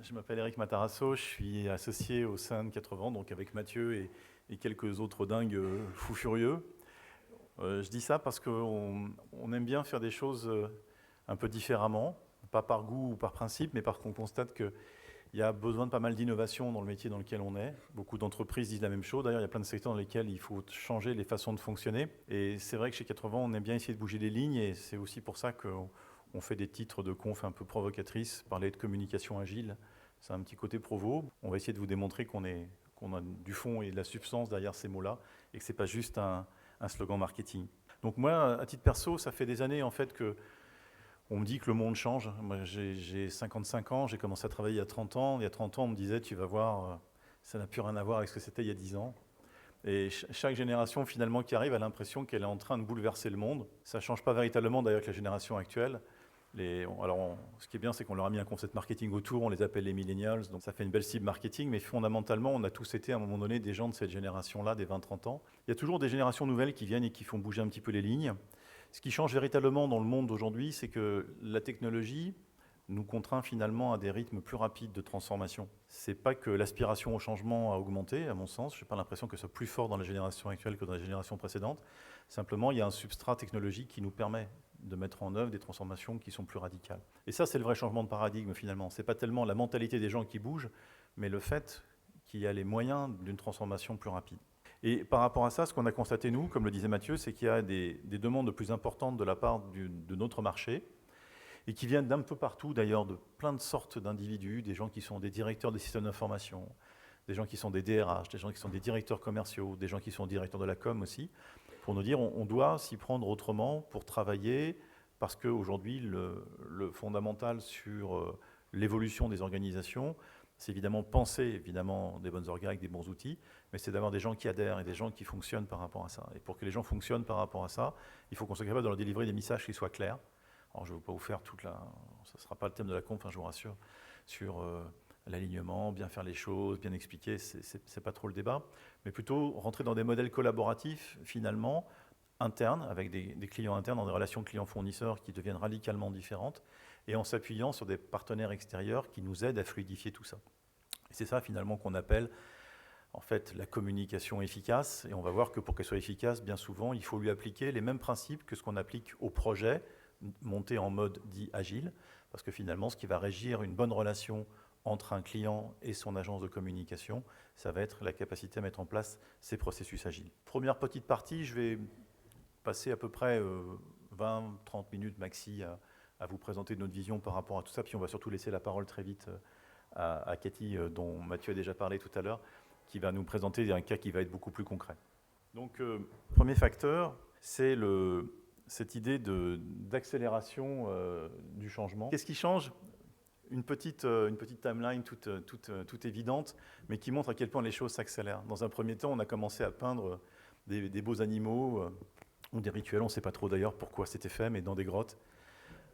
Je m'appelle Eric Matarasso, je suis associé au sein de 80, donc avec Mathieu et quelques autres dingues fous furieux. Je dis ça parce qu'on aime bien faire des choses un peu différemment, pas par goût ou par principe, mais parce qu'on constate qu'il y a besoin de pas mal d'innovation dans le métier dans lequel on est. Beaucoup d'entreprises disent la même chose. D'ailleurs, il y a plein de secteurs dans lesquels il faut changer les façons de fonctionner. Et c'est vrai que chez 80, on aime bien essayer de bouger les lignes, et c'est aussi pour ça qu'on fait des titres de conf un peu provocatrices, parler de communication agile. C'est un petit côté provo. On va essayer de vous démontrer qu'on a du fond et de la substance derrière ces mots-là, et que c'est pas juste un slogan marketing. Donc moi, à titre perso, ça fait des années en fait que on me dit que le monde change. Moi, j'ai 55 ans, j'ai commencé à travailler il y a 30 ans. Il y a 30 ans, on me disait, tu vas voir, ça n'a plus rien à voir avec ce que c'était il y a 10 ans. Et chaque génération finalement qui arrive a l'impression qu'elle est en train de bouleverser le monde. Ça ne change pas véritablement d'ailleurs avec la génération actuelle. Ce qui est bien, c'est qu'on leur a mis un concept marketing autour, on les appelle les millennials, donc ça fait une belle cible marketing, mais fondamentalement, on a tous été à un moment donné des gens de cette génération-là, des 20-30 ans. Il y a toujours des générations nouvelles qui viennent et qui font bouger un petit peu les lignes. Ce qui change véritablement dans le monde d'aujourd'hui, c'est que la technologie nous contraint finalement à des rythmes plus rapides de transformation. C'est pas que l'aspiration au changement a augmenté, à mon sens, je n'ai pas l'impression que ce soit plus fort dans la génération actuelle que dans la génération précédente. Simplement, il y a un substrat technologique qui nous permet de mettre en œuvre des transformations qui sont plus radicales. Et ça, c'est le vrai changement de paradigme finalement. Ce n'est pas tellement la mentalité des gens qui bougent, mais le fait qu'il y a les moyens d'une transformation plus rapide. Et par rapport à ça, ce qu'on a constaté, nous, comme le disait Mathieu, c'est qu'il y a des demandes de plus importantes de la part de notre marché, et qui viennent d'un peu partout, d'ailleurs, de plein de sortes d'individus, des gens qui sont des directeurs des systèmes d'information, des gens qui sont des DRH, des gens qui sont des directeurs commerciaux, des gens qui sont directeurs de la com aussi, pour nous dire on doit s'y prendre autrement pour travailler, parce qu'aujourd'hui, le fondamental sur l'évolution des organisations, c'est évidemment penser évidemment des bonnes orgas avec des bons outils, mais c'est d'avoir des gens qui adhèrent et des gens qui fonctionnent par rapport à ça. Et pour que les gens fonctionnent par rapport à ça, il faut qu'on soit capable de leur délivrer des messages qui soient clairs. Alors je ne vais pas vous faire ça ne sera pas le thème de la conf, je vous rassure, sur l'alignement, bien faire les choses, bien expliquer, c'est pas trop le débat, mais plutôt rentrer dans des modèles collaboratifs finalement, internes, avec des clients internes, dans des relations clients-fournisseurs qui deviennent radicalement différentes, et en s'appuyant sur des partenaires extérieurs qui nous aident à fluidifier tout ça. Et c'est ça finalement qu'on appelle en fait la communication efficace, et on va voir que pour qu'elle soit efficace, bien souvent, il faut lui appliquer les mêmes principes que ce qu'on applique au projet, monté en mode dit agile, parce que finalement, ce qui va régir une bonne relation entre un client et son agence de communication, ça va être la capacité à mettre en place ces processus agiles. Première petite partie, je vais passer à peu près 20-30 minutes maxi à vous présenter notre vision par rapport à tout ça, puis on va surtout laisser la parole très vite à Cathy, dont Mathieu a déjà parlé tout à l'heure, qui va nous présenter un cas qui va être beaucoup plus concret. Donc, premier facteur, c'est cette idée d'accélération du changement. Qu'est-ce qui change ? Une petite timeline toute évidente, mais qui montre à quel point les choses s'accélèrent. Dans un premier temps, on a commencé à peindre des beaux animaux, ou des rituels, on ne sait pas trop d'ailleurs pourquoi c'était fait, mais dans des grottes,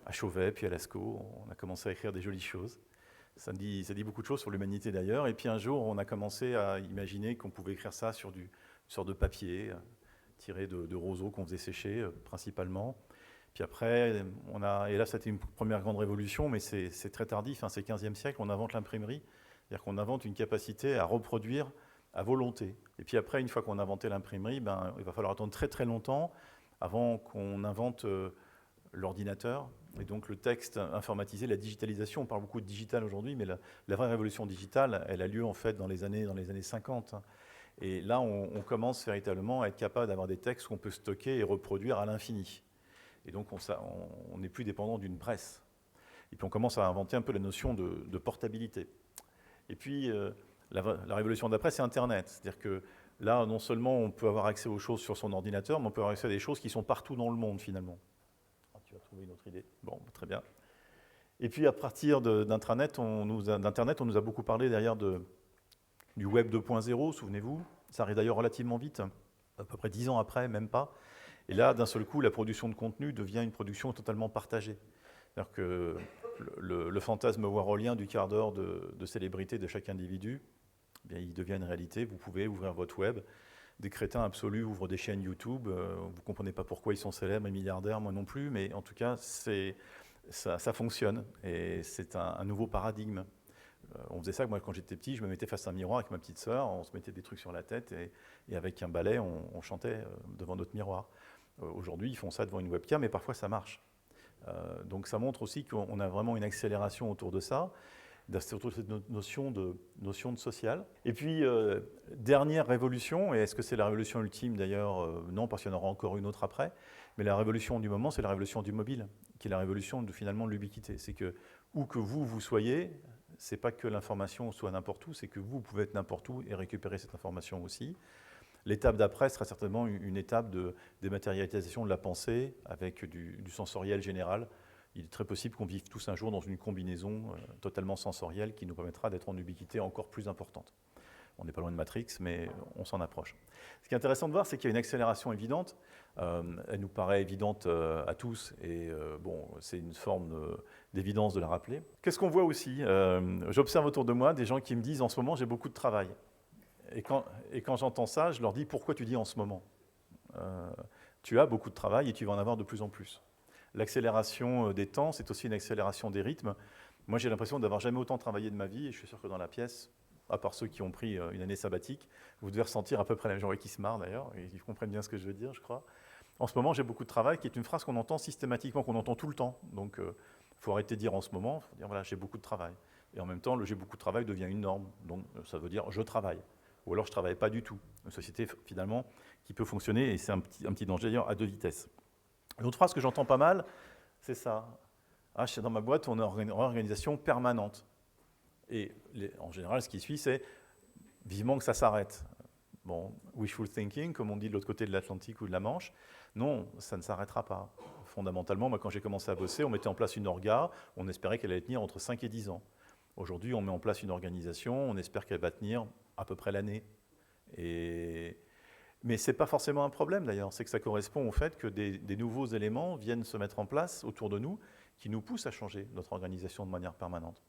à Chauvet, puis à Lascaux, on a commencé à écrire des jolies choses. Ça dit beaucoup de choses sur l'humanité d'ailleurs, et puis un jour, on a commencé à imaginer qu'on pouvait écrire ça sur une sorte de papier, tiré de roseaux qu'on faisait sécher principalement. Puis après, et là c'était une première grande révolution, mais c'est très tardif, hein, c'est le 15e siècle, on invente l'imprimerie, c'est-à-dire qu'on invente une capacité à reproduire à volonté. Et puis après, une fois qu'on a inventé l'imprimerie, il va falloir attendre très très longtemps avant qu'on invente l'ordinateur, et donc le texte informatisé, la digitalisation. On parle beaucoup de digital aujourd'hui, mais la vraie révolution digitale, elle a lieu en fait dans les années 50. Et là, on commence véritablement à être capable d'avoir des textes qu'on peut stocker et reproduire à l'infini. Et donc, on n'est plus dépendant d'une presse. Et puis, on commence à inventer un peu la notion de portabilité. Et puis, la révolution d'après, c'est Internet. C'est-à-dire que là, non seulement on peut avoir accès aux choses sur son ordinateur, mais on peut avoir accès à des choses qui sont partout dans le monde, finalement. Ah, tu as trouvé une autre idée. Bon, très bien. Et puis, à partir d'Internet, on nous a beaucoup parlé derrière du Web 2.0, souvenez-vous. Ça arrive d'ailleurs relativement vite, à peu près 10 ans après, même pas. Et là, d'un seul coup, la production de contenu devient une production totalement partagée. C'est-à-dire que le fantasme warholien du quart d'heure de célébrité de chaque individu, eh bien, il devient une réalité. Vous pouvez ouvrir votre web, des crétins absolus ouvrent des chaînes YouTube. Vous ne comprenez pas pourquoi ils sont célèbres et milliardaires, moi non plus, mais en tout cas, ça fonctionne et c'est un nouveau paradigme. On faisait ça, moi, quand j'étais petit, je me mettais face à un miroir avec ma petite sœur, on se mettait des trucs sur la tête et avec un balai, on chantait devant notre miroir. Aujourd'hui, ils font ça devant une webcam, mais parfois ça marche. Donc ça montre aussi qu'on a vraiment une accélération autour de ça, autour de cette notion de social. Et puis, dernière révolution, et est-ce que c'est la révolution ultime d'ailleurs? Non, parce qu'il y en aura encore une autre après, mais la révolution du moment, c'est la révolution du mobile, qui est la révolution finalement de l'ubiquité. C'est que, où que vous soyez, c'est pas que l'information soit n'importe où, c'est que vous pouvez être n'importe où et récupérer cette information aussi. L'étape d'après sera certainement une étape de dématérialisation de la pensée avec du sensoriel général. Il est très possible qu'on vive tous un jour dans une combinaison totalement sensorielle qui nous permettra d'être en ubiquité encore plus importante. On n'est pas loin de Matrix, mais on s'en approche. Ce qui est intéressant de voir, c'est qu'il y a une accélération évidente. Elle nous paraît évidente à tous, et bon, c'est une forme d'évidence de la rappeler. Qu'est-ce qu'on voit aussi? J'observe autour de moi des gens qui me disent « en ce moment, j'ai beaucoup de travail ». Et quand j'entends ça, je leur dis « pourquoi tu dis en ce moment ?» Tu as beaucoup de travail et tu vas en avoir de plus en plus. L'accélération des temps, c'est aussi une accélération des rythmes. Moi, j'ai l'impression d'avoir jamais autant travaillé de ma vie, et je suis sûr que dans la pièce, à part ceux qui ont pris une année sabbatique, vous devez ressentir à peu près la même chose, qui se marrent d'ailleurs, et ils comprennent bien ce que je veux dire, je crois. En ce moment, j'ai beaucoup de travail, qui est une phrase qu'on entend systématiquement, qu'on entend tout le temps. Donc, il faut arrêter de dire en ce moment, il faut dire voilà, j'ai beaucoup de travail. Et en même temps, le j'ai beaucoup de travail devient une norme. Donc, ça veut dire je travaille. Ou alors je ne travaille pas du tout. Une société, finalement, qui peut fonctionner, et c'est un petit danger d'ailleurs, à deux vitesses. L'autre phrase que j'entends pas mal, c'est ça. Ah, dans ma boîte, on est en organisation permanente. Et en général, ce qui suit, c'est vivement que ça s'arrête. Bon, wishful thinking, comme on dit de l'autre côté de l'Atlantique ou de la Manche. Non, ça ne s'arrêtera pas. Fondamentalement, moi, quand j'ai commencé à bosser, on mettait en place une orga, on espérait qu'elle allait tenir entre 5 et 10 ans. Aujourd'hui, on met en place une organisation, on espère qu'elle va tenir à peu près l'année. Mais ce n'est pas forcément un problème d'ailleurs, c'est que ça correspond au fait que des nouveaux éléments viennent se mettre en place autour de nous qui nous poussent à changer notre organisation de manière permanente.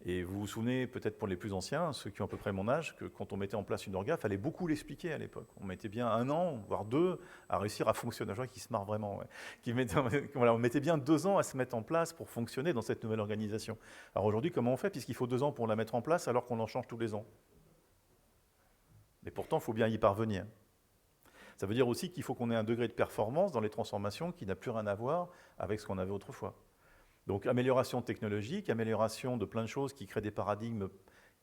Et vous vous souvenez, peut-être pour les plus anciens, ceux qui ont à peu près mon âge, que quand on mettait en place une orga, il fallait beaucoup l'expliquer à l'époque. On mettait bien 1 an, voire 2, à réussir à fonctionner. Je vois qu'ils se marrent vraiment. Ouais. Voilà, on mettait bien 2 ans à se mettre en place pour fonctionner dans cette nouvelle organisation. Alors aujourd'hui, comment on fait, puisqu'il faut 2 ans pour la mettre en place alors qu'on en change tous les ans? Mais pourtant, il faut bien y parvenir. Ça veut dire aussi qu'il faut qu'on ait un degré de performance dans les transformations qui n'a plus rien à voir avec ce qu'on avait autrefois. Donc amélioration technologique, amélioration de plein de choses qui créent des paradigmes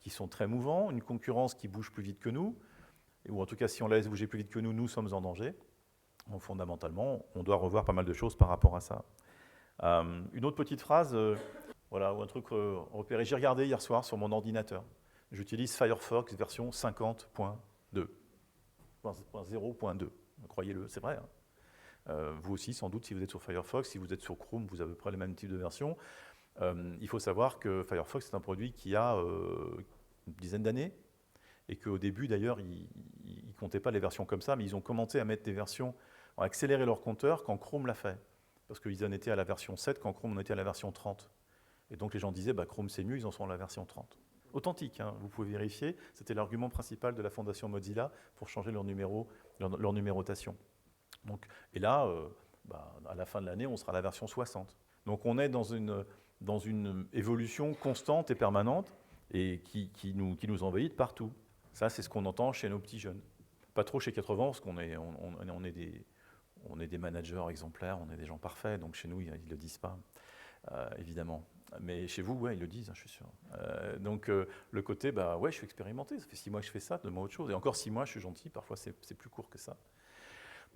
qui sont très mouvants, une concurrence qui bouge plus vite que nous, ou en tout cas si on la laisse bouger plus vite que nous, nous sommes en danger. Donc fondamentalement, on doit revoir pas mal de choses par rapport à ça. Une autre petite phrase, voilà, ou un truc repéré. J'ai regardé hier soir sur mon ordinateur. J'utilise Firefox version 50.2. 0.2, croyez-le, c'est vrai. Vous aussi, sans doute, si vous êtes sur Firefox, si vous êtes sur Chrome, vous avez à peu près le même type de version. Il faut savoir que Firefox est un produit qui a une dizaine d'années, et qu'au début, d'ailleurs, ils ne comptaient pas les versions comme ça, mais ils ont commencé à mettre des versions, à accélérer leur compteur quand Chrome l'a fait. Parce qu'ils en étaient à la version 7 quand Chrome en était à la version 30. Et donc les gens disaient, bah, Chrome c'est mieux, ils en sont à la version 30. Authentique, hein, vous pouvez vérifier, c'était l'argument principal de la fondation Mozilla pour changer leur numérotation. Donc, et là, à la fin de l'année, on sera à la version 60. Donc on est dans une évolution constante et permanente et qui nous envahit de partout. Ça, c'est ce qu'on entend chez nos petits jeunes. Pas trop chez 80, parce qu'on est des managers exemplaires, on est des gens parfaits, donc chez nous, ils ne le disent pas, évidemment. Mais chez vous, ouais, ils le disent, hein, je suis sûr. Donc le côté, ouais, je suis expérimenté, ça fait 6 mois que je fais ça, donne-moi autre chose. Et encore 6 mois, je suis gentil, parfois c'est plus court que ça.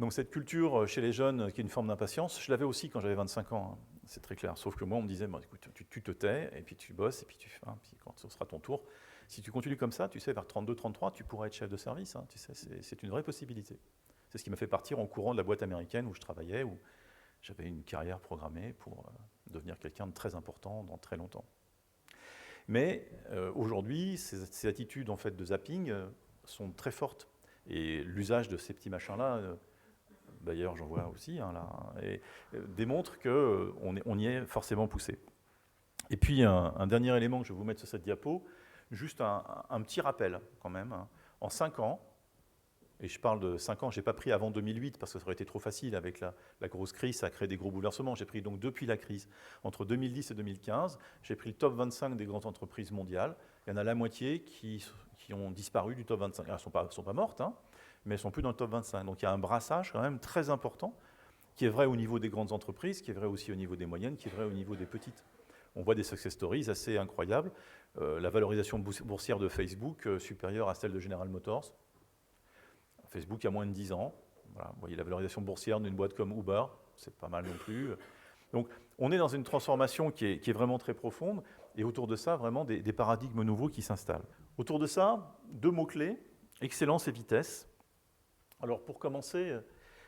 Donc cette culture chez les jeunes, qui est une forme d'impatience, je l'avais aussi quand j'avais 25 ans, hein, c'est très clair. Sauf que moi, on me disait, écoute, tu te tais, et puis tu bosses, et puis tu fais, puis quand ce sera ton tour, si tu continues comme ça, tu sais, vers 32, 33, tu pourras être chef de service, hein, tu sais, c'est une vraie possibilité. C'est ce qui m'a fait partir en courant de la boîte américaine où je travaillais, où j'avais une carrière programmée pour devenir quelqu'un de très important dans très longtemps. Mais aujourd'hui, ces attitudes en fait, de zapping sont très fortes. Et l'usage de ces petits machins-là, d'ailleurs j'en vois aussi, hein, là, et, démontre qu'on y est forcément poussé. Et puis un dernier élément que je vais vous mettre sur cette diapo, juste un petit rappel quand même. Hein. En 5 ans, Et je parle de 5 ans, je n'ai pas pris avant 2008 parce que ça aurait été trop facile avec la grosse crise, ça a créé des gros bouleversements. J'ai pris donc depuis la crise, entre 2010 et 2015, j'ai pris le top 25 des grandes entreprises mondiales. Il y en a la moitié qui ont disparu du top 25. Elles ne sont pas mortes, hein, mais elles ne sont plus dans le top 25. Donc il y a un brassage quand même très important qui est vrai au niveau des grandes entreprises, qui est vrai aussi au niveau des moyennes, qui est vrai au niveau des petites. On voit des success stories assez incroyables. La valorisation boursière de Facebook supérieure à celle de General Motors. Facebook, il y a moins de 10 ans. Voilà, vous voyez la valorisation boursière d'une boîte comme Uber, c'est pas mal non plus. Donc, on est dans une transformation qui est vraiment très profonde, et autour de ça, vraiment des paradigmes nouveaux qui s'installent. Autour de ça, 2 mots-clés, excellence et vitesse. Alors, pour commencer,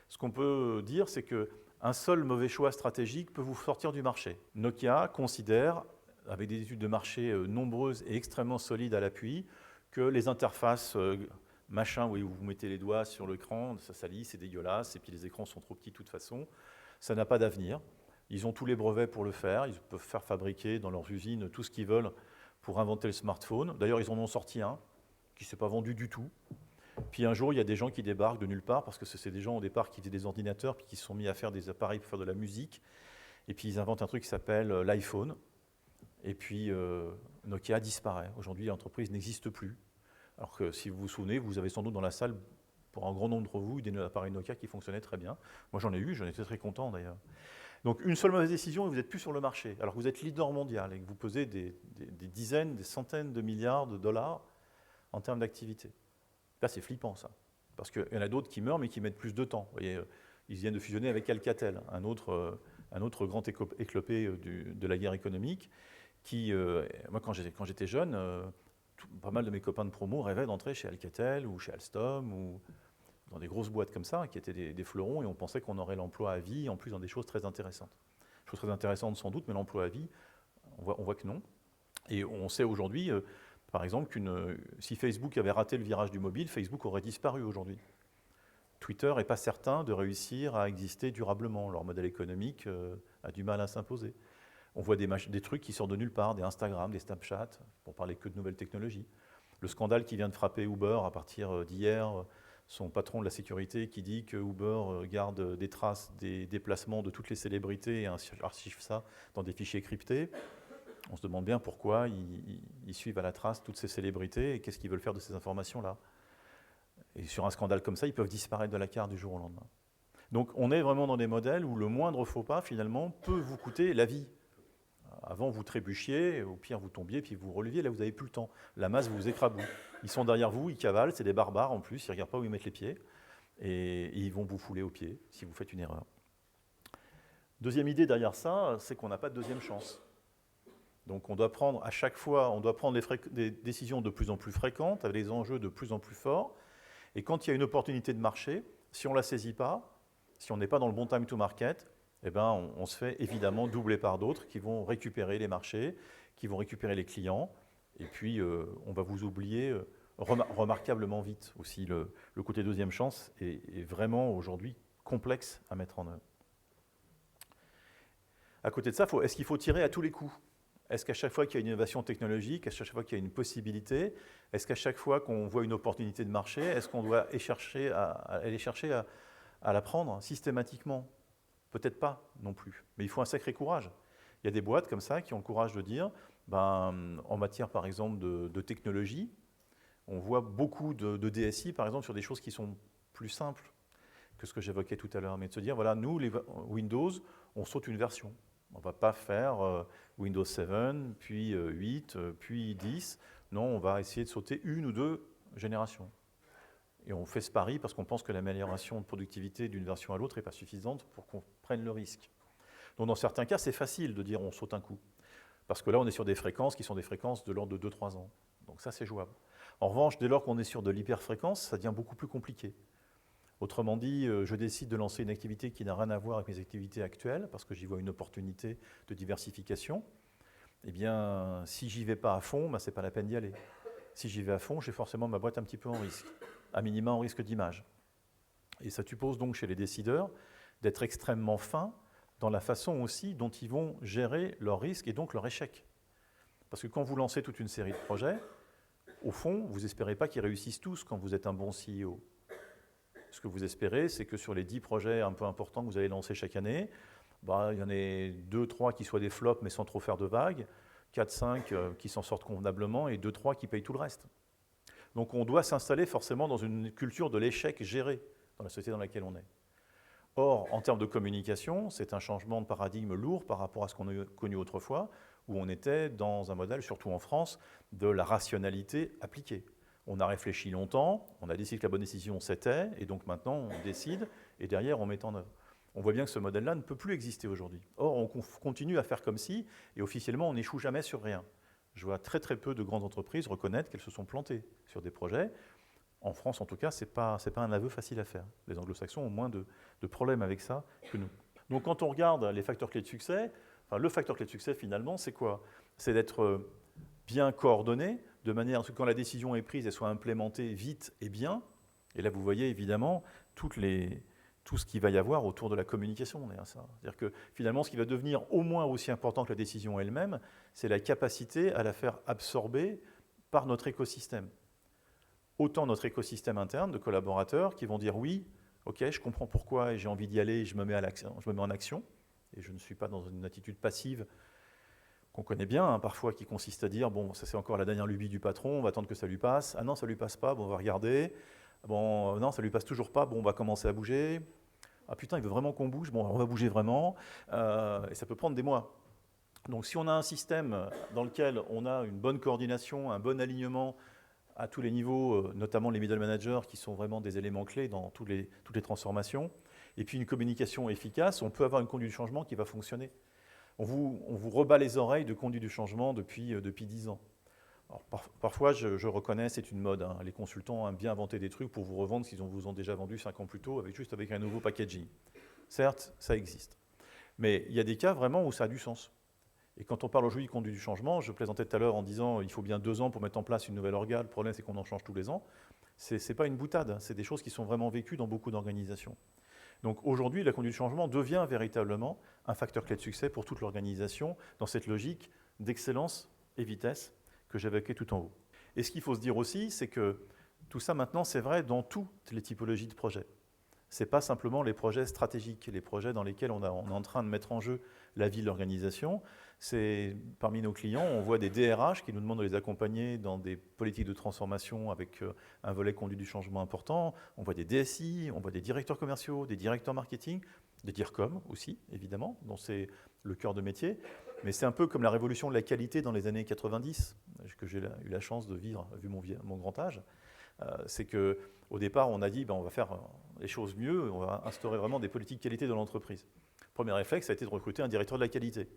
ce qu'on peut dire, c'est qu'un seul mauvais choix stratégique peut vous sortir du marché. Nokia considère, avec des études de marché nombreuses et extrêmement solides à l'appui, que les interfaces machin où vous mettez les doigts sur l'écran, ça salit, c'est dégueulasse, et puis les écrans sont trop petits de toute façon, ça n'a pas d'avenir. Ils ont tous les brevets pour le faire, ils peuvent faire fabriquer dans leurs usines tout ce qu'ils veulent pour inventer le smartphone. D'ailleurs, ils en ont sorti un qui ne s'est pas vendu du tout. Puis un jour, il y a des gens qui débarquent de nulle part, parce que c'est des gens au départ qui faisaient des ordinateurs, puis qui se sont mis à faire des appareils pour faire de la musique, et puis ils inventent un truc qui s'appelle l'iPhone, et puis Nokia disparaît. Aujourd'hui, l'entreprise n'existe plus. Alors que si vous vous souvenez, vous avez sans doute dans la salle, pour un grand nombre d'entre vous, des appareils Nokia qui fonctionnaient très bien. Moi j'en ai eu, j'en étais très content d'ailleurs. Donc une seule mauvaise décision et vous n'êtes plus sur le marché. Alors que vous êtes leader mondial et que vous pesez des dizaines, des centaines de milliards de dollars en termes d'activité. Là c'est flippant ça. Parce qu'il y en a d'autres qui meurent mais qui mettent plus de temps. Vous voyez, ils viennent de fusionner avec Alcatel, un autre grand éclopé de la guerre économique qui, moi quand j'étais jeune, pas mal de mes copains de promo rêvaient d'entrer chez Alcatel ou chez Alstom ou dans des grosses boîtes comme ça qui étaient des fleurons et on pensait qu'on aurait l'emploi à vie en plus dans des choses très intéressantes. Choses très intéressantes sans doute, mais l'emploi à vie, on voit que non. Et on sait aujourd'hui, par exemple, si Facebook avait raté le virage du mobile, Facebook aurait disparu aujourd'hui. Twitter n'est pas certain de réussir à exister durablement. Leur modèle économique a du mal à s'imposer. On voit des trucs qui sortent de nulle part, des Instagram, des Snapchat, pour parler que de nouvelles technologies. Le scandale qui vient de frapper Uber à partir d'hier, son patron de la sécurité qui dit que Uber garde des traces des déplacements de toutes les célébrités et archive ça dans des fichiers cryptés. On se demande bien pourquoi ils suivent à la trace toutes ces célébrités et qu'est-ce qu'ils veulent faire de ces informations-là. Et sur un scandale comme ça, ils peuvent disparaître de la carte du jour au lendemain. Donc on est vraiment dans des modèles où le moindre faux pas, finalement, peut vous coûter la vie. Avant, vous trébuchiez, au pire, vous tombiez, puis vous releviez. Là, vous n'avez plus le temps. La masse vous écrabouille. Ils sont derrière vous, ils cavalent, c'est des barbares en plus, ils ne regardent pas où ils mettent les pieds, et ils vont vous fouler aux pieds si vous faites une erreur. Deuxième idée derrière ça, c'est qu'on n'a pas de deuxième chance. Donc on doit prendre à chaque fois, on doit prendre des décisions de plus en plus fréquentes, avec des enjeux de plus en plus forts, et quand il y a une opportunité de marché, si on ne la saisit pas, si on n'est pas dans le bon time to market, eh ben, on se fait évidemment doubler par d'autres qui vont récupérer les marchés, qui vont récupérer les clients, et puis on va vous oublier remarquablement vite aussi. Le côté deuxième chance est vraiment aujourd'hui complexe à mettre en œuvre. À côté de ça, est-ce qu'il faut tirer à tous les coups ? Est-ce qu'à chaque fois qu'il y a une innovation technologique, est-ce qu'à chaque fois qu'il y a une possibilité, est-ce qu'à chaque fois qu'on voit une opportunité de marché, est-ce qu'on doit aller chercher à la prendre systématiquement ? Peut-être pas non plus, mais il faut un sacré courage. Il y a des boîtes comme ça qui ont le courage de dire, en matière par exemple de technologie, on voit beaucoup de DSI par exemple sur des choses qui sont plus simples que ce que j'évoquais tout à l'heure, mais de se dire, voilà, nous, les Windows, on saute une version. On ne va pas faire Windows 7, puis 8, puis 10. Non, on va essayer de sauter une ou deux générations. Et on fait ce pari parce qu'on pense que l'amélioration de productivité d'une version à l'autre n'est pas suffisante pour qu'on prenne le risque. Donc dans certains cas, c'est facile de dire on saute un coup. Parce que là, on est sur des fréquences qui sont des fréquences de l'ordre de 2-3 ans. Donc ça, c'est jouable. En revanche, dès lors qu'on est sur de l'hyperfréquence, ça devient beaucoup plus compliqué. Autrement dit, je décide de lancer une activité qui n'a rien à voir avec mes activités actuelles, parce que j'y vois une opportunité de diversification. Eh bien, si j'y vais pas à fond, ce n'est pas la peine d'y aller. Si j'y vais à fond, j'ai forcément ma boîte un petit peu en risque, à minima en risque d'image. Et ça suppose donc chez les décideurs d'être extrêmement fins dans la façon aussi dont ils vont gérer leurs risques et donc leur échec. Parce que quand vous lancez toute une série de projets, au fond, vous n'espérez pas qu'ils réussissent tous quand vous êtes un bon CEO. Ce que vous espérez, c'est que sur les 10 projets un peu importants que vous allez lancer chaque année, il y en ait 2, 3 qui soient des flops mais sans trop faire de vagues, 4, 5 qui s'en sortent convenablement et 2, 3 qui payent tout le reste. Donc on doit s'installer forcément dans une culture de l'échec géré dans la société dans laquelle on est. Or, en termes de communication, c'est un changement de paradigme lourd par rapport à ce qu'on a connu autrefois, où on était dans un modèle, surtout en France, de la rationalité appliquée. On a réfléchi longtemps, on a décidé que la bonne décision c'était, et donc maintenant on décide, et derrière on met en œuvre. On voit bien que ce modèle-là ne peut plus exister aujourd'hui. Or, on continue à faire comme si, et officiellement on n'échoue jamais sur rien. Je vois très très peu de grandes entreprises reconnaître qu'elles se sont plantées sur des projets. En France, en tout cas, ce n'est pas un aveu facile à faire. Les anglo-saxons ont moins de problèmes avec ça que nous. Donc quand on regarde les facteurs clés de succès, le facteur clé de succès finalement, c'est quoi? C'est d'être bien coordonné, de manière à ce que quand la décision est prise, elle soit implémentée vite et bien. Et là, vous voyez évidemment tout ce qu'il va y avoir autour de la communication. C'est-à-dire que finalement, ce qui va devenir au moins aussi important que la décision elle-même, c'est la capacité à la faire absorber par notre écosystème. Autant notre écosystème interne de collaborateurs qui vont dire oui, ok, je comprends pourquoi et j'ai envie d'y aller, je me mets en action, et je ne suis pas dans une attitude passive qu'on connaît bien, parfois qui consiste à dire, bon, ça c'est encore la dernière lubie du patron, on va attendre que ça lui passe, ah non, ça lui passe pas, bon, on va regarder, bon, non, ça lui passe toujours pas, bon, on va commencer à bouger, ah putain, il veut vraiment qu'on bouge, bon, on va bouger vraiment, et ça peut prendre des mois. Donc si on a un système dans lequel on a une bonne coordination, un bon alignement à tous les niveaux, notamment les middle managers qui sont vraiment des éléments clés dans toutes les transformations, et puis une communication efficace, on peut avoir une conduite du changement qui va fonctionner. On vous rebat les oreilles de conduite du changement depuis 10 ans. Alors, parfois, je reconnais, c'est une mode. Hein. Les consultants aiment bien inventer des trucs pour vous revendre ce qu'ils vous ont déjà vendu 5 ans plus tôt, juste avec un nouveau packaging. Certes, ça existe. Mais il y a des cas vraiment où ça a du sens. Et quand on parle aujourd'hui de conduite du changement, je plaisantais tout à l'heure en disant il faut bien 2 ans pour mettre en place une nouvelle organe. Le problème, c'est qu'on en change tous les ans. Ce n'est pas une boutade, c'est des choses qui sont vraiment vécues dans beaucoup d'organisations. Donc aujourd'hui, la conduite du changement devient véritablement un facteur clé de succès pour toute l'organisation dans cette logique d'excellence et vitesse que j'évoquais tout en haut. Et ce qu'il faut se dire aussi, c'est que tout ça maintenant, c'est vrai dans toutes les typologies de projets. Ce n'est pas simplement les projets stratégiques, les projets dans lesquels on est en train de mettre en jeu la vie de l'organisation. C'est parmi nos clients, on voit des DRH qui nous demandent de les accompagner dans des politiques de transformation avec un volet conduite du changement important. On voit des DSI, on voit des directeurs commerciaux, des directeurs marketing, des DIRCOM aussi, évidemment, dont c'est le cœur de métier. Mais c'est un peu comme la révolution de la qualité dans les années 90, que j'ai eu la chance de vivre, vu mon grand âge. C'est qu'au départ, on a dit on va faire les choses mieux, on va instaurer vraiment des politiques de qualité dans l'entreprise. Le premier réflexe, ça a été de recruter un directeur de la qualité.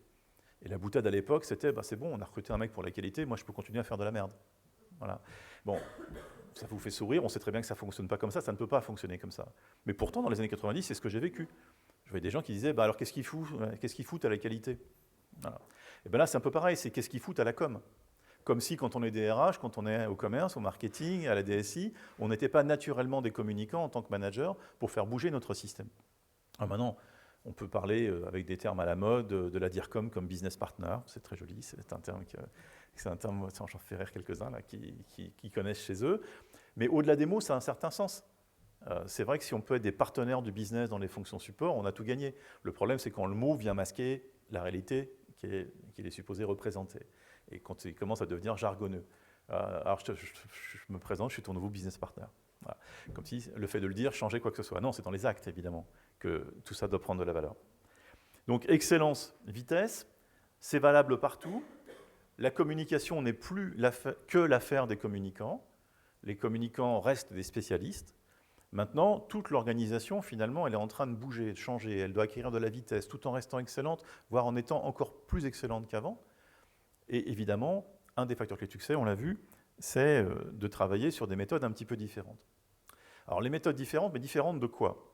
Et la boutade à l'époque, c'était c'est bon, on a recruté un mec pour la qualité, moi je peux continuer à faire de la merde. Voilà. Bon, ça vous fait sourire, on sait très bien que ça ne fonctionne pas comme ça ne peut pas fonctionner comme ça. Mais pourtant, dans les années 90, c'est ce que j'ai vécu. Je voyais des gens qui disaient alors qu'est-ce qu'ils foutent à la qualité? Voilà. Et bien là, c'est un peu pareil, c'est qu'est-ce qu'ils foutent à la com? Comme si quand on est DRH, quand on est au commerce, au marketing, à la DSI, on n'était pas naturellement des communicants en tant que manager pour faire bouger notre système. Alors maintenant, on peut parler avec des termes à la mode de la DIRCOM comme business partner, c'est très joli, c'est un terme, j'en fais rire quelques-uns là, qui connaissent chez eux. Mais au-delà des mots, ça a un certain sens. C'est vrai que si on peut être des partenaires du business dans les fonctions support, on a tout gagné. Le problème, c'est quand le mot vient masquer la réalité qu'il est supposé représenter. Et quand il commence à devenir jargonneux. Alors je me présente, je suis ton nouveau business partner. Voilà. Comme si le fait de le dire changeait quoi que ce soit. Non, c'est dans les actes, évidemment, que tout ça doit prendre de la valeur. Donc excellence, vitesse, c'est valable partout. La communication n'est plus que l'affaire des communicants. Les communicants restent des spécialistes. Maintenant, toute l'organisation, finalement, elle est en train de bouger, de changer. Elle doit acquérir de la vitesse, tout en restant excellente, voire en étant encore plus excellente qu'avant. Et évidemment, un des facteurs clés de succès, on l'a vu, c'est de travailler sur des méthodes un petit peu différentes. Alors les méthodes différentes, mais différentes de quoi?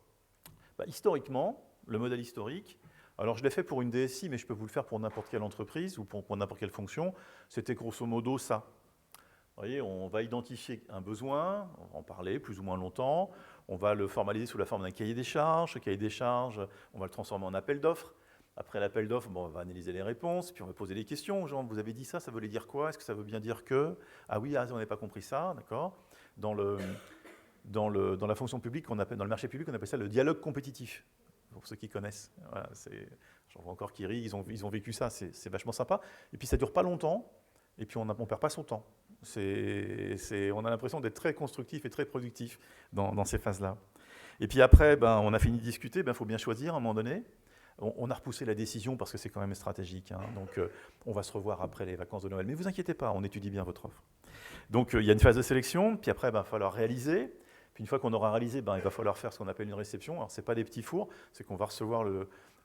Historiquement, le modèle historique, alors je l'ai fait pour une DSI, mais je peux vous le faire pour n'importe quelle entreprise ou pour n'importe quelle fonction, c'était grosso modo ça. Vous voyez, on va identifier un besoin, on va en parler plus ou moins longtemps, on va le formaliser sous la forme d'un cahier des charges, ce cahier des charges, on va le transformer en appel d'offres. Après l'appel d'offres, on va analyser les réponses, puis on va poser des questions. Genre, vous avez dit ça, ça voulait dire quoi? Est-ce que ça veut bien dire que? Ah oui, on n'avait pas compris ça, d'accord. dans la fonction publique, dans le marché public, on appelle ça le dialogue compétitif, pour ceux qui connaissent. Voilà, j'en vois encore qui rient, ils ont vécu ça, c'est vachement sympa. Et puis ça ne dure pas longtemps, et puis on ne perd pas son temps. On a l'impression d'être très constructif et très productif dans ces phases-là. Et puis après, on a fini de discuter, faut bien choisir à un moment donné. On a repoussé la décision parce que c'est quand même stratégique. Hein. Donc, on va se revoir après les vacances de Noël. Mais ne vous inquiétez pas, on étudie bien votre offre. Donc, il y a une phase de sélection. Puis après, il va falloir réaliser. Puis une fois qu'on aura réalisé, il va falloir faire ce qu'on appelle une réception. Alors, ce n'est pas des petits fours, c'est qu'on va recevoir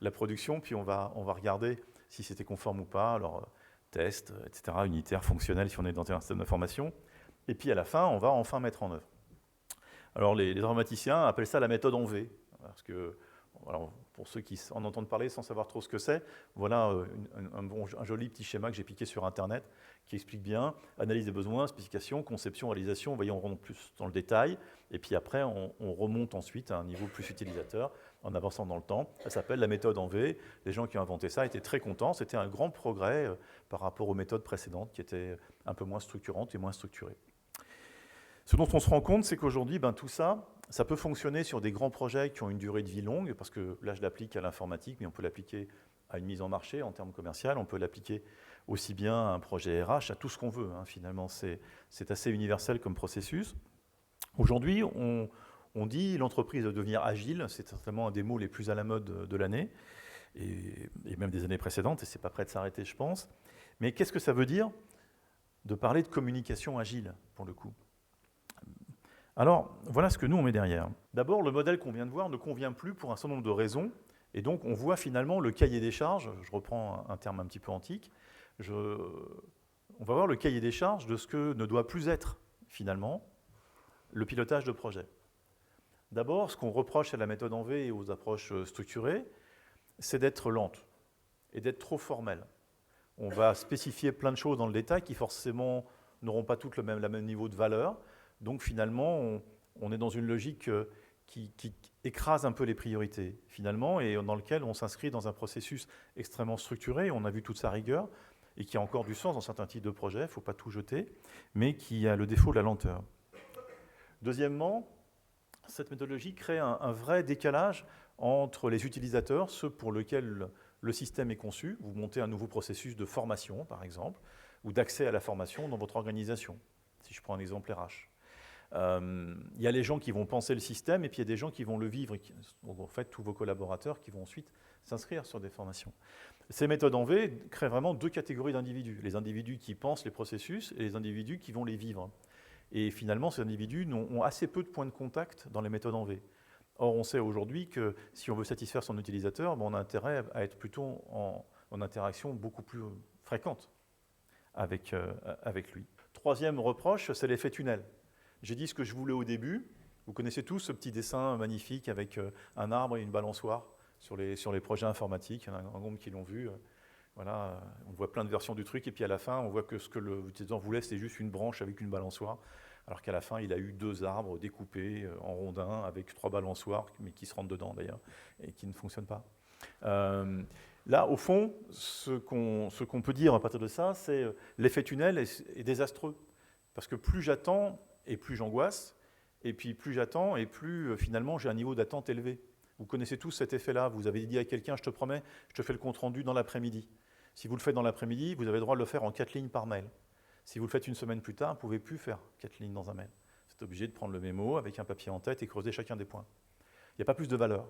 la production, puis on va regarder si c'était conforme ou pas. Alors, test, etc., unitaire, fonctionnel, si on est dans un système d'information. Et puis, à la fin, on va enfin mettre en œuvre. Alors, les informaticiens appellent ça la méthode en V. Parce que, alors, pour ceux qui en entendent parler sans savoir trop ce que c'est, voilà un joli petit schéma que j'ai piqué sur Internet qui explique bien analyse des besoins, spécification, conception, réalisation. Vous voyez, on rentre plus dans le détail. Et puis après, on remonte ensuite à un niveau plus utilisateur en avançant dans le temps. Ça s'appelle la méthode en V. Les gens qui ont inventé ça étaient très contents. C'était un grand progrès par rapport aux méthodes précédentes qui étaient un peu moins structurantes et moins structurées. Ce dont on se rend compte, c'est qu'aujourd'hui, tout ça, ça peut fonctionner sur des grands projets qui ont une durée de vie longue, parce que là, je l'applique à l'informatique, mais on peut l'appliquer à une mise en marché en termes commerciaux, on peut l'appliquer aussi bien à un projet RH, à tout ce qu'on veut. Hein, finalement, c'est assez universel comme processus. Aujourd'hui, on dit l'entreprise doit devenir agile, c'est certainement un des mots les plus à la mode de l'année, et même des années précédentes, et c'est pas prêt de s'arrêter, je pense. Mais qu'est-ce que ça veut dire de parler de communication agile, pour le coup ? Alors, voilà ce que nous, on met derrière. D'abord, le modèle qu'on vient de voir ne convient plus pour un certain nombre de raisons. Et donc, on voit finalement le cahier des charges, je reprends un terme un petit peu antique, on va voir le cahier des charges de ce que ne doit plus être, finalement, le pilotage de projet. D'abord, ce qu'on reproche à la méthode en V et aux approches structurées, c'est d'être lente et d'être trop formelle. On va spécifier plein de choses dans le détail qui forcément n'auront pas toutes le même niveau de valeur. Donc finalement, on est dans une logique qui écrase un peu les priorités, finalement, et dans lequel on s'inscrit dans un processus extrêmement structuré, on a vu toute sa rigueur, et qui a encore du sens dans certains types de projets, il ne faut pas tout jeter, mais qui a le défaut de la lenteur. Deuxièmement, cette méthodologie crée un vrai décalage entre les utilisateurs, ceux pour lesquels le système est conçu. Vous montez un nouveau processus de formation, par exemple, ou d'accès à la formation dans votre organisation, si je prends un exemple RH. Il y a les gens qui vont penser le système et puis il y a des gens qui vont le vivre, donc en fait tous vos collaborateurs qui vont ensuite s'inscrire sur des formations. Ces méthodes en V créent vraiment deux catégories d'individus, les individus qui pensent les processus et les individus qui vont les vivre. Et finalement, ces individus ont assez peu de points de contact dans les méthodes en V. Or, on sait aujourd'hui que si on veut satisfaire son utilisateur, on a intérêt à être plutôt en interaction beaucoup plus fréquente avec lui. Troisième reproche, c'est l'effet tunnel. J'ai dit ce que je voulais au début. Vous connaissez tous ce petit dessin magnifique avec un arbre et une balançoire sur les projets informatiques. Il y en a un grand nombre qui l'ont vu. Voilà, on voit plein de versions du truc. Et puis à la fin, on voit que ce que l'utilisateur voulait, c'est juste une branche avec une balançoire. Alors qu'à la fin, il a eu 2 arbres découpés en rondins avec 3 balançoires, mais qui se rentrent dedans d'ailleurs, et qui ne fonctionnent pas. Là, au fond, ce qu'on peut dire à partir de ça, c'est l'effet tunnel est désastreux. Parce que plus j'attends, et plus j'angoisse, et puis plus j'attends, et plus finalement j'ai un niveau d'attente élevé. Vous connaissez tous cet effet-là, vous avez dit à quelqu'un, je te promets, je te fais le compte-rendu dans l'après-midi. Si vous le faites dans l'après-midi, vous avez le droit de le faire en 4 lignes par mail. Si vous le faites une semaine plus tard, vous ne pouvez plus faire 4 lignes dans un mail. Vous êtes obligé de prendre le mémo avec un papier en tête et creuser chacun des points. Il n'y a pas plus de valeur.